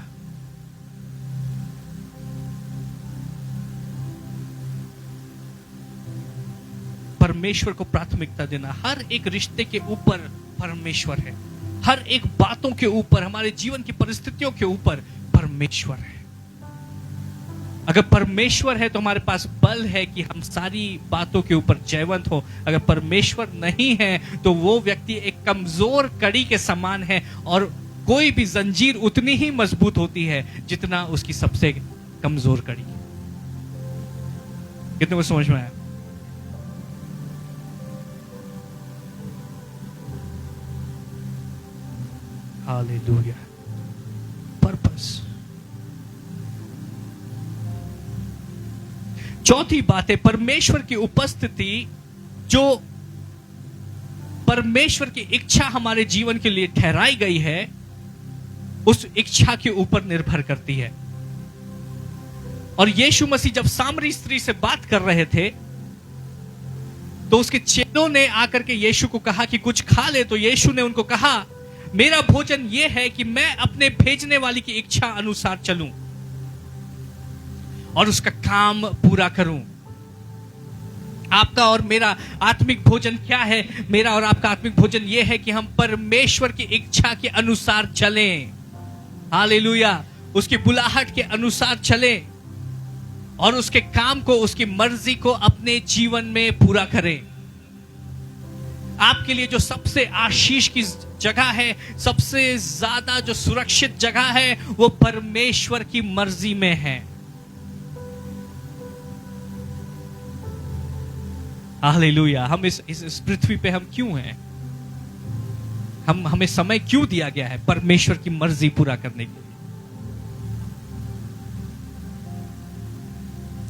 परमेश्वर को प्राथमिकता देना। हर एक रिश्ते के ऊपर परमेश्वर है। हर एक बातों के ऊपर, हमारे जीवन की परिस्थितियों के ऊपर परमेश्वर है। अगर परमेश्वर है तो हमारे पास बल है कि हम सारी बातों के ऊपर जयवंत हो। अगर परमेश्वर नहीं है तो वो व्यक्ति एक कमजोर कड़ी के समान है, और कोई भी जंजीर उतनी ही मजबूत होती है जितना उसकी सबसे कमजोर कड़ी। कितने को समझ में आया? हालेलुया। पर्पस। चौथी बात है परमेश्वर की उपस्थिति। जो परमेश्वर की इच्छा हमारे जीवन के लिए ठहराई गई है, उस इच्छा के ऊपर निर्भर करती है। और यीशु मसीह जब सामरी स्त्री से बात कर रहे थे, तो उसके चेलों ने आकर के यीशु को कहा कि कुछ खा ले। तो यीशु ने उनको कहा, मेरा भोजन यह है कि मैं अपने भेजने वाली की इच्छा अनुसार चलूं और उसका काम पूरा करूं। आपका और मेरा आत्मिक भोजन क्या है? मेरा और आपका आत्मिक भोजन यह है कि हम परमेश्वर की इच्छा के अनुसार चलें। हालेलुया। उसकी बुलाहट के अनुसार चलें और उसके काम को, उसकी मर्जी को अपने जीवन में पूरा करें। आपके लिए जो सबसे आशीष की जगह है, सबसे ज्यादा जो सुरक्षित जगह है, वो परमेश्वर की मर्जी में है। हालेलुया। हम इस पृथ्वी पे हम क्यों हैं? हमें समय क्यों दिया गया है? परमेश्वर की मर्जी पूरा करने के लिए।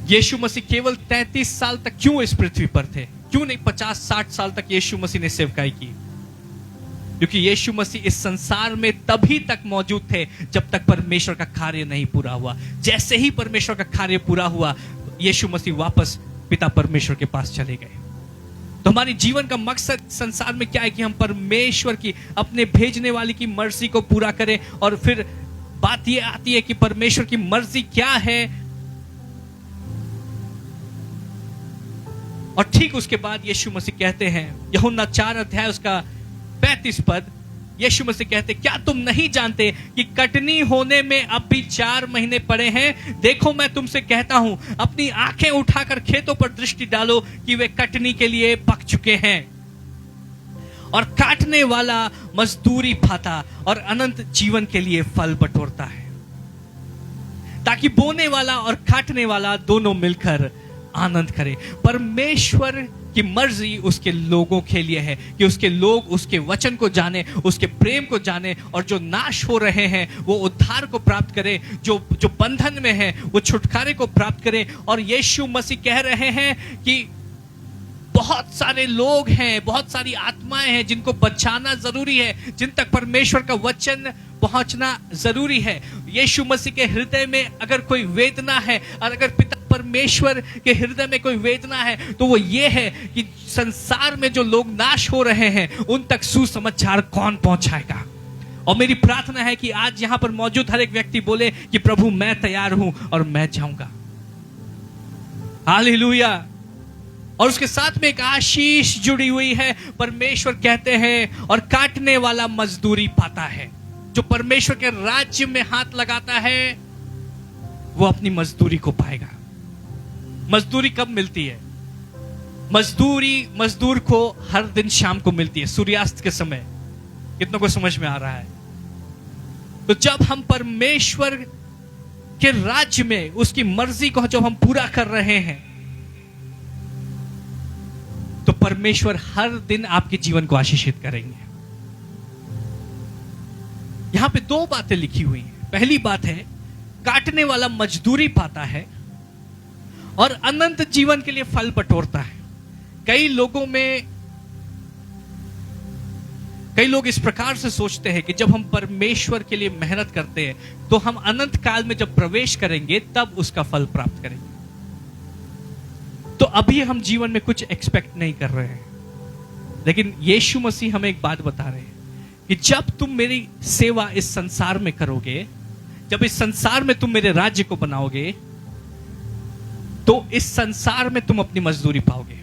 यीशु मसीह केवल 33 साल तक क्यों इस पृथ्वी पर थे? क्यों नहीं 50-60 साल तक यीशु मसीह ने सेवकाई की? क्योंकि यीशु मसीह इस संसार में तभी तक मौजूद थे जब तक परमेश्वर का कार्य नहीं पूरा हुआ। जैसे ही परमेश्वर का कार्य पूरा हुआ, यीशु मसीह वापस पिता परमेश्वर के पास चले गए। तो हमारे जीवन का मकसद संसार में क्या है? कि हम परमेश्वर की, अपने भेजने वाली की मर्जी को पूरा करें। और फिर बात यह आती है कि परमेश्वर की मर्जी क्या है, और ठीक उसके बाद यीशु मसीह कहते हैं, यूहन्ना 4 अध्याय उसका 35 पद, यीशु मसीह कहते, क्या तुम नहीं जानते कि कटनी होने में अब भी 4 महीने पड़े हैं? देखो मैं तुमसे कहता हूं, अपनी आंखें उठाकर खेतों पर दृष्टि डालो कि वे कटनी के लिए पक चुके हैं, और काटने वाला मजदूरी पाता और अनंत जीवन के लिए फल बटोरता है। ताकि बोने वाला और काटने वाला दोनों मिलकर आनंद करें। परमेश्वर की मर्जी उसके लोगों के लिए है कि उसके लोग उसके वचन को जाने, उसके प्रेम को जाने, और जो नाश हो रहे हैं वो उद्धार को प्राप्त करें, जो बंधन में है वो छुटकारे को प्राप्त करें। और यीशु मसीह कह रहे हैं कि बहुत सारे लोग हैं, बहुत सारी आत्माएं हैं जिनको बचाना जरूरी है, जिन तक परमेश्वर का वचन पहुंचना जरूरी है। यीशु मसीह के हृदय में अगर कोई वेदना है, और अगर पिता परमेश्वर के हृदय में कोई वेदना है, तो वो ये है कि संसार में जो लोग नाश हो रहे हैं उन तक सुसमाचार कौन पहुंचाएगा। और मेरी प्रार्थना है कि आज यहां पर मौजूद हर एक व्यक्ति बोले कि प्रभु मैं तैयार हूं और मैं जाऊंगा। हालेलुया। और उसके साथ में एक आशीष जुड़ी हुई है। परमेश्वर कहते हैं और काटने वाला मजदूरी पाता है। जो परमेश्वर के राज्य में हाथ लगाता है वो अपनी मजदूरी को पाएगा। मजदूरी कब मिलती है? मजदूर को हर दिन शाम को मिलती है, सूर्यास्त के समय। कितनों को समझ में आ रहा है? तो जब हम परमेश्वर के राज्य में उसकी मर्जी को जब हम पूरा कर रहे हैं, तो परमेश्वर हर दिन आपके जीवन को आशीषित करेंगे। यहां पे दो बातें लिखी हुई हैं। पहली बात है काटने वाला मजदूरी पाता है और अनंत जीवन के लिए फल बटोरता है। कई लोग इस प्रकार से सोचते हैं कि जब हम परमेश्वर के लिए मेहनत करते हैं तो हम अनंत काल में जब प्रवेश करेंगे तब उसका फल प्राप्त करेंगे। तो अभी हम जीवन में कुछ एक्सपेक्ट नहीं कर रहे हैं, लेकिन यीशु मसीह हमें एक बात बता रहे हैं कि जब तुम मेरी सेवा इस संसार में करोगे, जब इस संसार में तुम मेरे राज्य को बनाओगे, तो इस संसार में तुम अपनी मजदूरी पाओगे।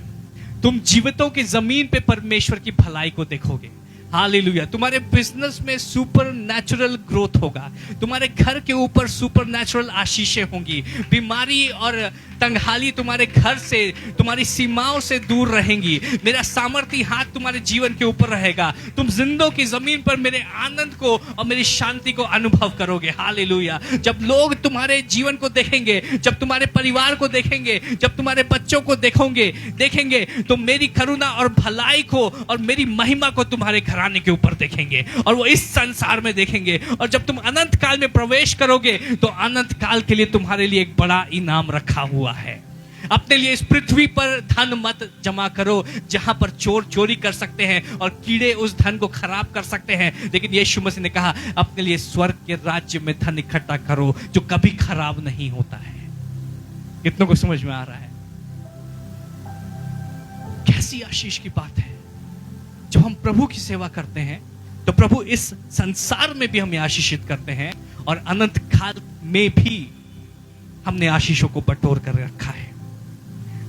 तुम जीवितों की जमीन पे परमेश्वर की भलाई को देखोगे। हालेलुया। तुम्हारे बिजनेस में सुपर नेचुरल ग्रोथ होगा। तुम्हारे घर के ऊपर सुपर नेचुरल आशीषें होंगी। बीमारी और तंगहाली तुम्हारे घर से, तुम्हारी सीमाओं से दूर रहेंगी। मेरा सामर्थी हाथ तुम्हारे जीवन के ऊपर रहेगा। तुम जिंदों की जमीन पर मेरे आनंद को और मेरी शांति को अनुभव करोगे। हालेलुया। जब लोग तुम्हारे जीवन को देखेंगे, जब तुम्हारे परिवार को देखेंगे, जब तुम्हारे बच्चों को देखेंगे तो मेरी करुणा और भलाई को और मेरी महिमा को तुम्हारे घराने के ऊपर देखेंगे, और वो इस संसार में देखेंगे। और जब तुम अनंत काल में प्रवेश करोगे तो अनंत काल के लिए तुम्हारे लिए एक बड़ा इनाम रखा हुआ है। अपने लिए इस पृथ्वी पर धन मत जमा करो जहां पर चोर चोरी कर सकते हैं और कीड़े उस धन को खराब कर सकते हैं, लेकिन यीशु मसीह ने कहा अपने लिए स्वर्ग के राज्य में धन इकट्ठा करो जो कभी खराब नहीं होता है। कितनों को समझ में आ रहा है? कैसी आशीष की बात है। जब हम प्रभु की सेवा करते हैं तो प्रभु इस संसार में भी हमें आशीषित करते हैं और अनंत काल में भी हमने आशीषों को बटोर कर रखा है।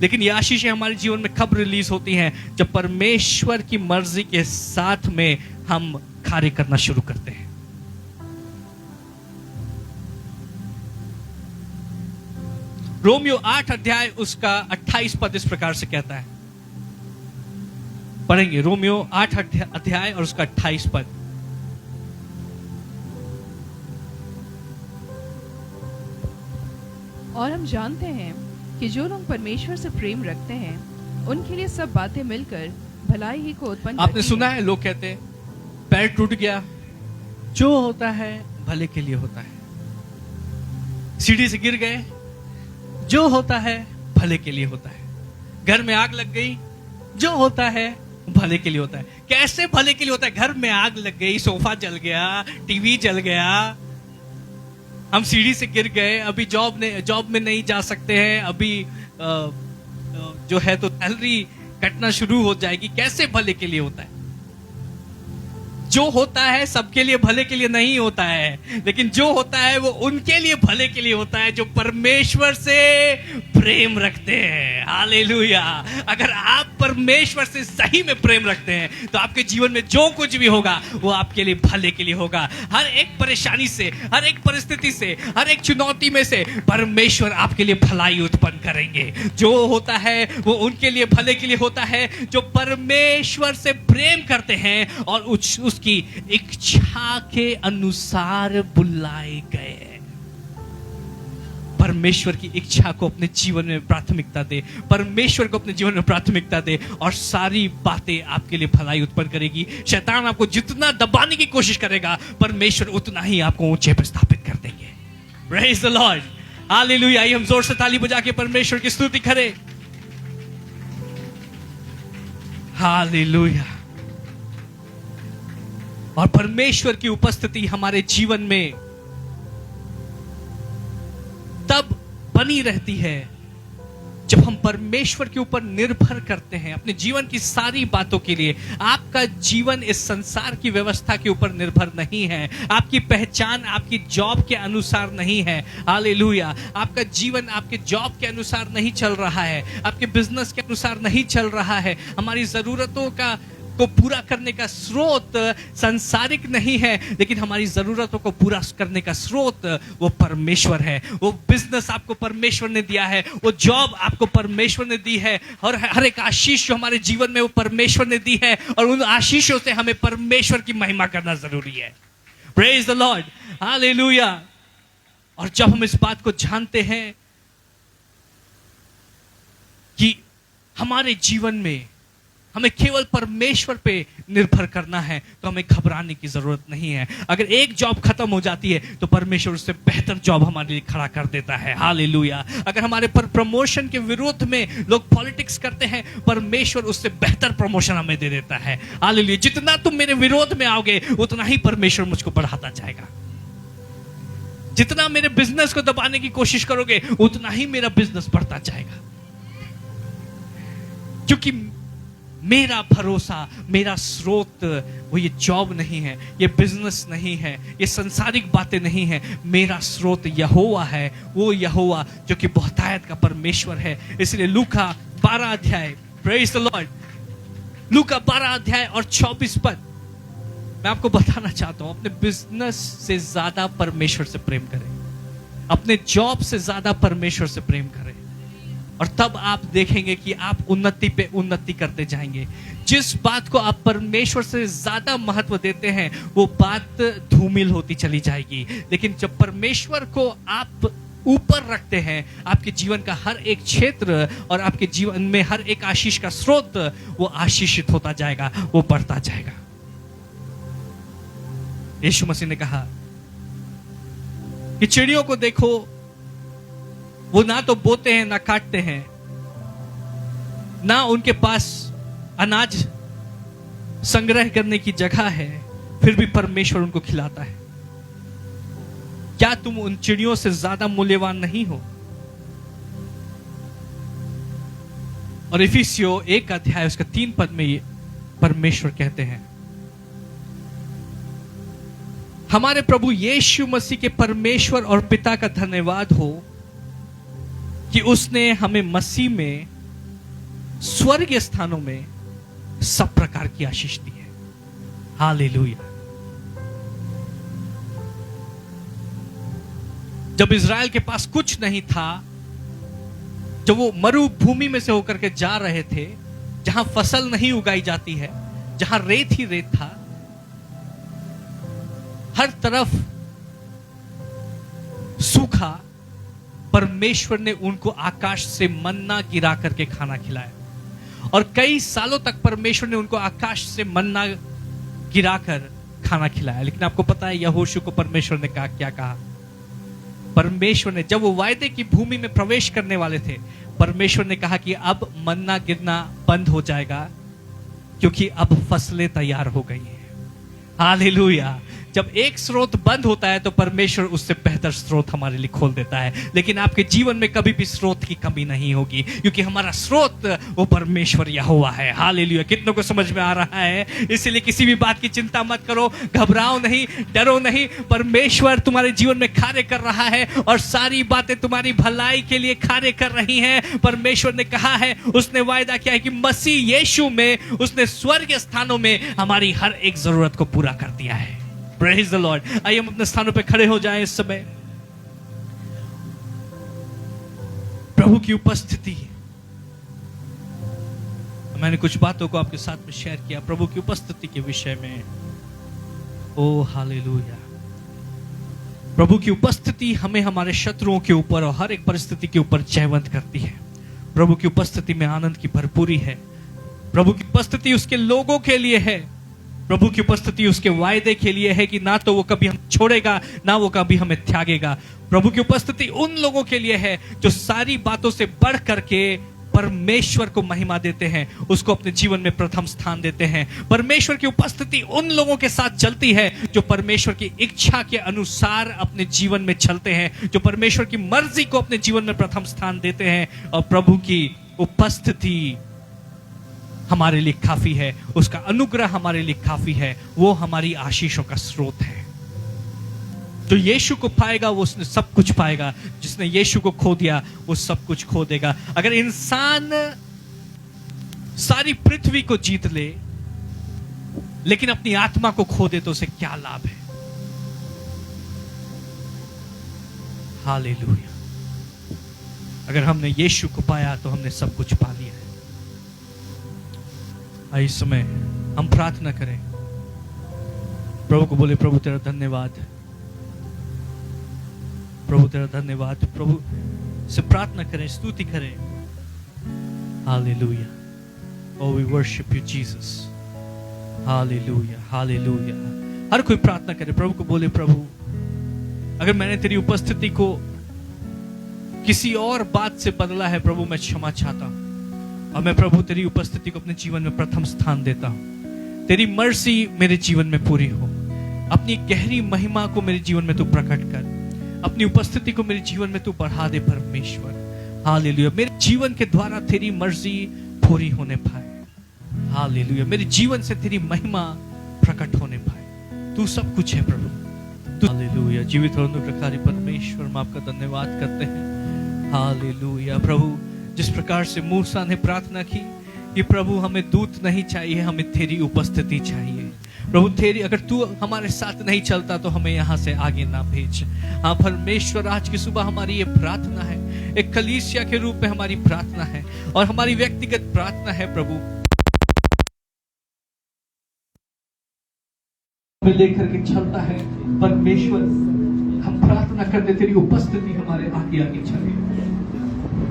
लेकिन ये आशीषें हमारे जीवन में कब रिलीज होती हैं? जब परमेश्वर की मर्जी के साथ में हम कार्य करना शुरू करते हैं। रोमियो 8 अध्याय उसका 28 पद इस प्रकार से कहता है। पढ़ेंगे रोमियो 8 अध्याय और उसका 28 पद। और हम जानते हैं कि जो लोग परमेश्वर से प्रेम रखते हैं उनके लिए सब बातें मिलकर भलाई ही को उत्पन्न आपने करती सुना हैं। है लोग कहते हैं पैर टूट गया, जो होता है भले के लिए होता है। सीढ़ी से गिर गए, जो होता है भले के लिए होता है। घर में आग लग गई, जो होता है भले के लिए होता है। कैसे भले के लिए होता है? घर में आग लग गई, सोफा जल गया, टीवी जल गया, हम सीढ़ी से गिर गए, अभी जॉब में नहीं जा सकते हैं, अभी जो है तो सैलरी कटना शुरू हो जाएगी। कैसे भले के लिए होता है? जो होता है सबके लिए भले के लिए नहीं होता है, लेकिन जो होता है वो उनके लिए भले के लिए होता है जो परमेश्वर से प्रेम रखते हैं। हालेलुया। अगर आप परमेश्वर से सही में प्रेम रखते हैं तो आपके जीवन में जो कुछ भी होगा वो आपके लिए भले के लिए होगा। हर एक परेशानी से, हर एक परिस्थिति से, हर एक चुनौती में से परमेश्वर आपके लिए भलाई उत्पन्न करेंगे। जो होता है वो उनके लिए भले के लिए होता है जो परमेश्वर से प्रेम करते हैं और उसकी इच्छा के अनुसार बुलाए गए। परमेश्वर की इच्छा को अपने जीवन में प्राथमिकता दे, परमेश्वर को अपने जीवन में प्राथमिकता दे, और सारी बातें आपके लिए भलाई उत्पन्न करेगी। शैतान आपको जितना दबाने की कोशिश करेगा, परमेश्वर उतना ही आपको ऊंचे पर स्थापित कर देंगे। Praise the Lord, hallelujah. आइए हम जोर से ताली बजा के परमेश्वर की स्तुति करें। हालेलुया। और परमेश्वर की उपस्थिति हमारे जीवन में तब बनी रहती है जब हम परमेश्वर के ऊपर निर्भर करते हैं अपने जीवन की सारी बातों के लिए। आपका जीवन इस संसार की व्यवस्था के ऊपर निर्भर नहीं है, आपकी पहचान आपकी जॉब के अनुसार नहीं है। हालेलुया। आपका जीवन आपके जॉब के अनुसार नहीं चल रहा है, आपके बिजनेस के अनुसार नहीं चल रहा है। हमारी जरूरतों को पूरा करने का स्रोत संसारिक नहीं है, लेकिन हमारी जरूरतों को पूरा करने का स्रोत वो परमेश्वर है। वो बिजनेस आपको परमेश्वर ने दिया है, वो जॉब आपको परमेश्वर ने दी है, और हर एक आशीष जो हमारे जीवन में वो परमेश्वर ने दी है, और उन आशीषों से हमें परमेश्वर की महिमा करना जरूरी है। Praise the Lord, hallelujah. और जब हम इस बात को जानते हैं कि हमारे जीवन में हमें केवल परमेश्वर पे निर्भर करना है, तो हमें घबराने की जरूरत नहीं है। अगर एक जॉब खत्म हो जाती है तो परमेश्वर उससे बेहतर जॉब हमारे लिए खड़ा कर देता है। हालेलुया। अगर हमारे पर प्रमोशन के विरोध में लोग पॉलिटिक्स करते हैं, परमेश्वर उससे बेहतर प्रमोशन हमें दे देता है। हालेलुया। जितना तुम मेरे विरोध में आओगे उतना ही परमेश्वर मुझको बढ़ाता जाएगा। जितना मेरे बिजनेस को दबाने की कोशिश करोगे उतना ही मेरा बिजनेस बढ़ता जाएगा, क्योंकि मेरा भरोसा, मेरा स्रोत वो ये जॉब नहीं है, ये बिजनेस नहीं है, ये संसारिक बातें नहीं है। मेरा स्रोत यहोवा है, वो यहोवा जो कि बहुतायत का परमेश्वर है। इसलिए लूका 12 अध्याय, प्रेज द लॉर्ड, लूका 12 अध्याय और 24 पद मैं आपको बताना चाहता हूं। अपने बिजनेस से ज्यादा परमेश्वर से प्रेम करें, अपने जॉब से ज्यादा परमेश्वर से प्रेम करें, और तब आप देखेंगे कि आप उन्नति पे उन्नति करते जाएंगे। जिस बात को आप परमेश्वर से ज्यादा महत्व देते हैं वो बात धूमिल होती चली जाएगी, लेकिन जब परमेश्वर को आप ऊपर रखते हैं, आपके जीवन का हर एक क्षेत्र और आपके जीवन में हर एक आशीष का स्रोत वो आशीषित होता जाएगा, वो बढ़ता जाएगा। यीशु मसीह ने कहा कि चिड़ियों को देखो, वो ना तो बोते हैं ना काटते हैं, ना उनके पास अनाज संग्रह करने की जगह है, फिर भी परमेश्वर उनको खिलाता है। क्या तुम उन चिड़ियों से ज्यादा मूल्यवान नहीं हो? और इफिसियों 1 अध्याय उसका 3 पद में ये परमेश्वर कहते हैं, हमारे प्रभु यीशु मसीह के परमेश्वर और पिता का धन्यवाद हो कि उसने हमें मसीह में स्वर्गीय स्थानों में सब प्रकार की आशीष दी है। हालेलुया। जब इज़राइल के पास कुछ नहीं था, जब वो मरुभूमि में से होकर के जा रहे थे, जहां फसल नहीं उगाई जाती है, जहां रेत ही रेत था, हर तरफ सूखा, परमेश्वर ने उनको आकाश से मन्ना गिरा करके खाना खिलाया। और कई सालों तक परमेश्वर ने उनको आकाश से मन्ना गिराकर खाना खिलाया। लेकिन आपको पता है यहोशू को परमेश्वर ने कहा, क्या कहा? परमेश्वर ने जब वो वायदे की भूमि में प्रवेश करने वाले थे, परमेश्वर ने कहा कि अब मन्ना गिरना बंद हो जाएगा, क्योंकि अब फसलें तैयार हो गई हैं। हालेलुया। जब एक स्रोत बंद होता है तो परमेश्वर उससे बेहतर स्रोत हमारे लिए खोल देता है। लेकिन आपके जीवन में कभी भी स्रोत की कमी नहीं होगी, क्योंकि हमारा स्रोत वो परमेश्वर यहोवा है। हालेलुया। कितनों को समझ में आ रहा है? इसलिए किसी भी बात की चिंता मत करो, घबराओ नहीं, डरो नहीं। परमेश्वर तुम्हारे जीवन में कार्य कर रहा है और सारी बातें तुम्हारी भलाई के लिए कार्य कर रही हैं। परमेश्वर ने कहा है, उसने वायदा किया है कि मसीह यीशु में उसने स्वर्गीय स्थानों में हमारी हर एक जरूरत को पूरा कर दिया है। Praise the Lord. आइए हम अपने स्थानों पे खड़े हो जाएं इस समय। प्रभु की उपस्थिति, मैंने कुछ बातों को आपके साथ में शेयर किया प्रभु की उपस्थिति के विषय में। ओ हालेलुया। प्रभु की उपस्थिति हमें हमारे शत्रुओं के ऊपर और हर एक परिस्थिति के ऊपर जयवंत करती है। प्रभु की उपस्थिति में आनंद की भरपूरी है। प्रभु की उपस्थिति उसके लोगों के लिए है। प्रभु की उपस्थिति उसके वायदे के लिए है कि ना तो वो कभी हम छोड़ेगा, ना वो कभी हमें त्यागेगा। प्रभु की उपस्थिति उन लोगों के लिए है जो सारी बातों से बढ़ करके परमेश्वर को महिमा देते हैं, उसको अपने जीवन में प्रथम स्थान देते हैं। परमेश्वर की उपस्थिति उन लोगों के साथ चलती है जो परमेश्वर की इच्छा के अनुसार अपने जीवन में चलते हैं, जो परमेश्वर की मर्जी को अपने जीवन में प्रथम स्थान देते हैं। और प्रभु की उपस्थिति हमारे लिए काफी है, उसका अनुग्रह हमारे लिए काफी है। वो हमारी आशीषों का स्रोत है। जो यीशु को पाएगा वो उसने सब कुछ पाएगा, जिसने यीशु को खो दिया वो सब कुछ खो देगा। अगर इंसान सारी पृथ्वी को जीत ले लेकिन अपनी आत्मा को खो दे तो उसे क्या लाभ है? हालेलुया। अगर हमने यीशु को पाया तो हमने सब कुछ पा लिया है। इस समय हम प्रार्थना करें, प्रभु को बोले, प्रभु तेरा धन्यवाद, प्रभु तेरा धन्यवाद। प्रभु से प्रार्थना करें, स्तुति करें। Hallelujah. Oh, we worship you, Jesus. Hallelujah, hallelujah. हर कोई प्रार्थना करे, प्रभु को बोले, प्रभु अगर मैंने तेरी उपस्थिति को किसी और बात से बदला है, प्रभु मैं क्षमा चाहता हूं। और मैं प्रभु तेरी उपस्थिति को अपने जीवन में प्रथम स्थान देता हूं। तेरी मर्जी मेरे जीवन में पूरी हो। अपनी गहरी महिमा को मेरे जीवन में तू प्रकट कर। अपनी उपस्थिति को मेरे जीवन में तू बढ़ा दे परमेश्वर। हालेलुया। मेरे जीवन के द्वारा तेरी मर्जी पूरी होने पाए। हालेलुया। मेरे जीवन से तेरी महिमा प्रकट होने पाए। तू सब कुछ है प्रभु। हालेलुया। जीवित और अनुग्रहकारी परमेश्वर, हम आपका धन्यवाद करते हैं। हालेलुया। प्रभु जिस प्रकार से मूसा ने प्रार्थना की कि प्रभु हमें दूत नहीं चाहिए, हमें तेरी उपस्थिति चाहिए। प्रभु तेरी अगर तू हमारे साथ नहीं चलता तो हमें यहाँ से आगे ना भेज। हाँ परमेश्वर, आज की सुबह हमारी ये प्रार्थना है, एक कलीसिया के रूप में हमारी प्रार्थना है और हमारी व्यक्तिगत प्रार्थना है। प्रभु हमें लेकर के चलता है परमेश्वर। हम प्रार्थना करते तेरी उपस्थिति हमारे आगे आगे चले,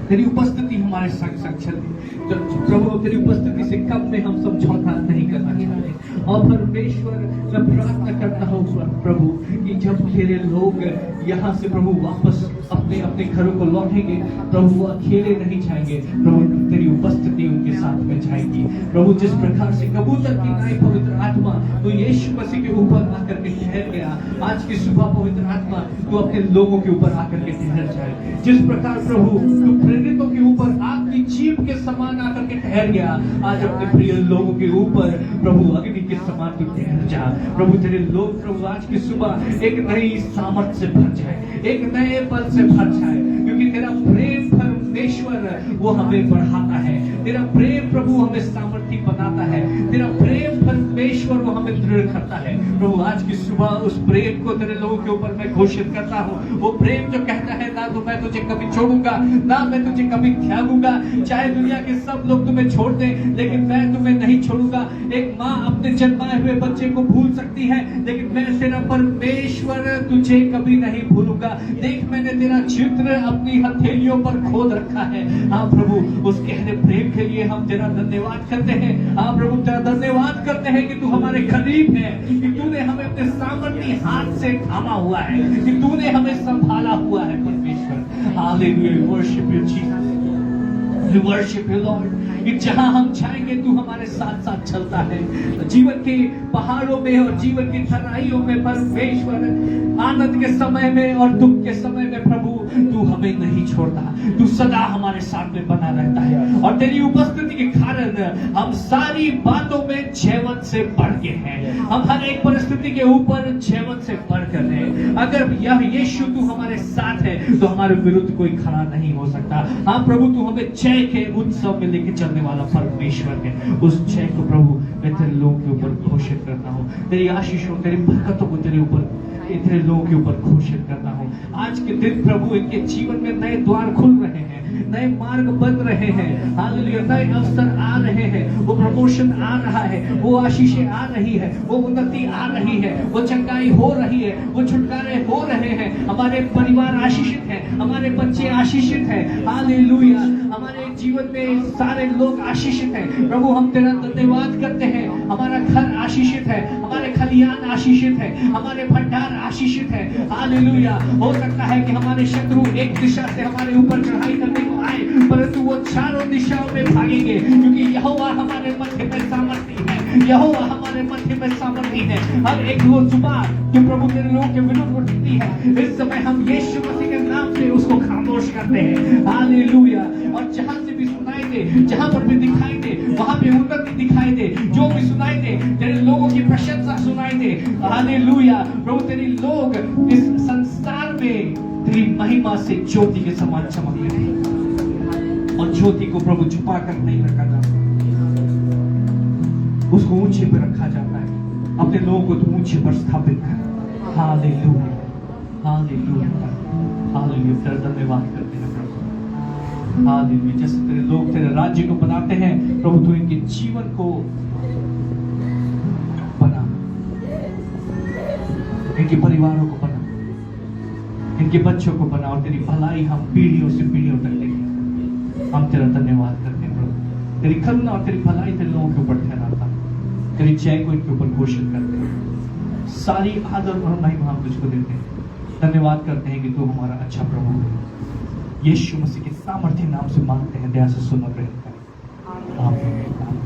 तेरी उपस्थिति हमारे संग संग चले। जब प्रभु तेरी उपस्थिति से कम में हम समझौता नहीं करना चाहते। और परमेश्वर मैं प्रार्थना करता हूँ प्रभु कि जब तेरे लोग यहाँ से प्रभु वापस अपने अपने घरों को लौटेंगे, प्रभु वो अकेले नहीं जाएंगे। प्रभु तेरी उपस्थिति उनके साथ में जाएगी। प्रभु जिस प्रकार से कबूतर की नाई पवित्र आत्मा तो यीशु मसीह के ऊपर आकर के ठहर गया, आज की सुबह पवित्र आत्मा तू अपने लोगों के ऊपर आकर के ठहर जाए। जिस प्रकार प्रभु तू प्रेरितों के ऊपर आग की चीप के समान आकर के ठहर गया, आज अपने प्रिय लोगों के ऊपर प्रभु अग्नि के समान तू ठहर जा। प्रभु तेरे लोग प्रभु आज की सुबह एक नई सामर्थ से भर जाए, एक नए बल से भर जाए, क्योंकि तेरा प्रेम परमेश्वर वो हमें बढ़ाता है। तेरा प्रेम प्रभु हमें सामर्थी बनाता है। तेरा प्रेम परमेश्वर वो हमें दृढ़ करता है। प्रभु आज की सुबह उस प्रेम को तेरे लोगों के ऊपर मैं घोषित करता हूँ। वो प्रेम जो कहता है ना तो मैं तुझे कभी छोड़ूंगा, ना मैं तुझे कभी त्यागूंगा। चाहे दुनिया के सब लोग तुम्हें छोड़ दें लेकिन मैं तुम्हें नहीं छोड़ूंगा। एक माँ अपने जन्माए हुए बच्चे को भूल सकती है लेकिन मैं तेरा परमेश्वर तुझे कभी नहीं भूलूंगा। देख मैंने तेरा चित्र अपनी हथेलियों पर खोद रखा है। हाँ प्रभु उस गहरे प्रेम के लिए हम तेरा धन्यवाद करते हैं। हाँ प्रभु तेरा धन्यवाद करते हैं कि तू हमारे करीब है, कि तूने हमें अपने सामर्थी हाथ से थामा हुआ है, कि तूने हमें संभाला हुआ है परमेश्वर। Hallelujah. We worship you Jesus, we worship you Lord. कि जहां हम जाएंगे तू हमारे साथ साथ चलता है। जीवन के पहाड़ों में और जीवन की तराइयों में परमेश्वर, आनंद के समय में और दुख के समय में प्रभु तू हमें नहीं छोड़ता। तू सदा हमारे साथ में बना रहता है और तेरी उपस्थिति के कारण हम सारी बातों में जयवंत से बढ़ के हैं। हम हर एक परिस्थिति के ऊपर जयवंत से बढ़ कर हैं। अगर यह यीशु तू हमारे साथ है तो हमारे विरुद्ध कोई खड़ा नहीं हो सकता। हाँ प्रभु तू हमें जय के उत्सव में लेके चलने वाला परमेश्वर है। उस जय को प्रभु मैं तेरे लोगों के ऊपर घोषित करता हूँ। तेरी आशीषों तेरी बरकतों को तेरे ऊपर तेरे लोगों के ऊपर घोषित करता हूँ। आज के दिन प्रभु इनके जीवन में नए द्वार खुल रहे हैं, नए मार्ग बन रहे हैं, हालेलुया, नए अवसर आ रहे हैं, वो प्रमोशन आ रहा है, वो आशीषें आ रही है, वो उन्नति आ रही है, वो चंगाई हो रही है, वो छुटकारे हो रहे हैं। हमारे परिवार आशीषित है, हमारे बच्चे आशीषित है, हालेलुया, हमारे जीवन में सारे लोग आशीषित हैं। प्रभु हम तेरा धन्यवाद करते हैं। हमारा घर आशीषित है, हमारे खलियान आशीषित है, हमारे भंडार आशीषित है, हालेलुया। हो सकता है कि हमारे शत्रु एक दिशा से हमारे ऊपर चढ़ाई करने को आए, परंतु वो चारों दिशाओं में भागेंगे, क्योंकि यहोवा हमारे मध्य में सामर्थी है, यहोवा हमारे मध्य में सामर्थी है। हर एक वो जुबान जो प्रभु तेरे लोगों के विरुद्ध उठती है, इस समय हम यीशु मसीह के नाम से उसको खामोश करते हैं, हालेलुया। और जहां से भी सुनाई दे, जहां पर भी दिखाई दे, वहां पे उन्नति दिखाई दे, जो भी सुनाई दे, तेरे लोगों की प्रशंसा सुनाई दे, हालेलुया। प्रभु तेरे लोग इस संसार में तेरी महिमा से ज्योति के समान चमक रहे हैं, और ज्योति को प्रभु छुपा कर नहीं रखा जाता, उसको ऊंचे पर रखा जाता है। अपने लोगों को तो ऊंचे पर स्थापित कर, हालेलुया, हालेलुया, हालेलुया। तेरा धन्यवाद करते हैं प्रभु, हालेलुया। जैसे तेरे लोग तेरे राज्य को बनाते हैं प्रभु, तू इनके जीवन को बना, इनके परिवारों को बना, इनके बच्चों को बना, और तेरी भलाई हम पीढ़ियों से पीढ़ियों तक देखें। हम तेरा धन्यवाद करते हैं प्रभु, तेरी करुणा और तेरी भलाई तेरे लोगों के ऊपर ठहराता है, तेरी जय को इनके ऊपर घोषित करते हैं। सारी आदर और महिमा हम तुझको देते हैं। धन्यवाद करते हैं कि तू हमारा अच्छा प्रभु है। यीशु मसीह के सामर्थ्य नाम से मांगते हैं, दया से सुनो, ग्रहण करें, आमीन।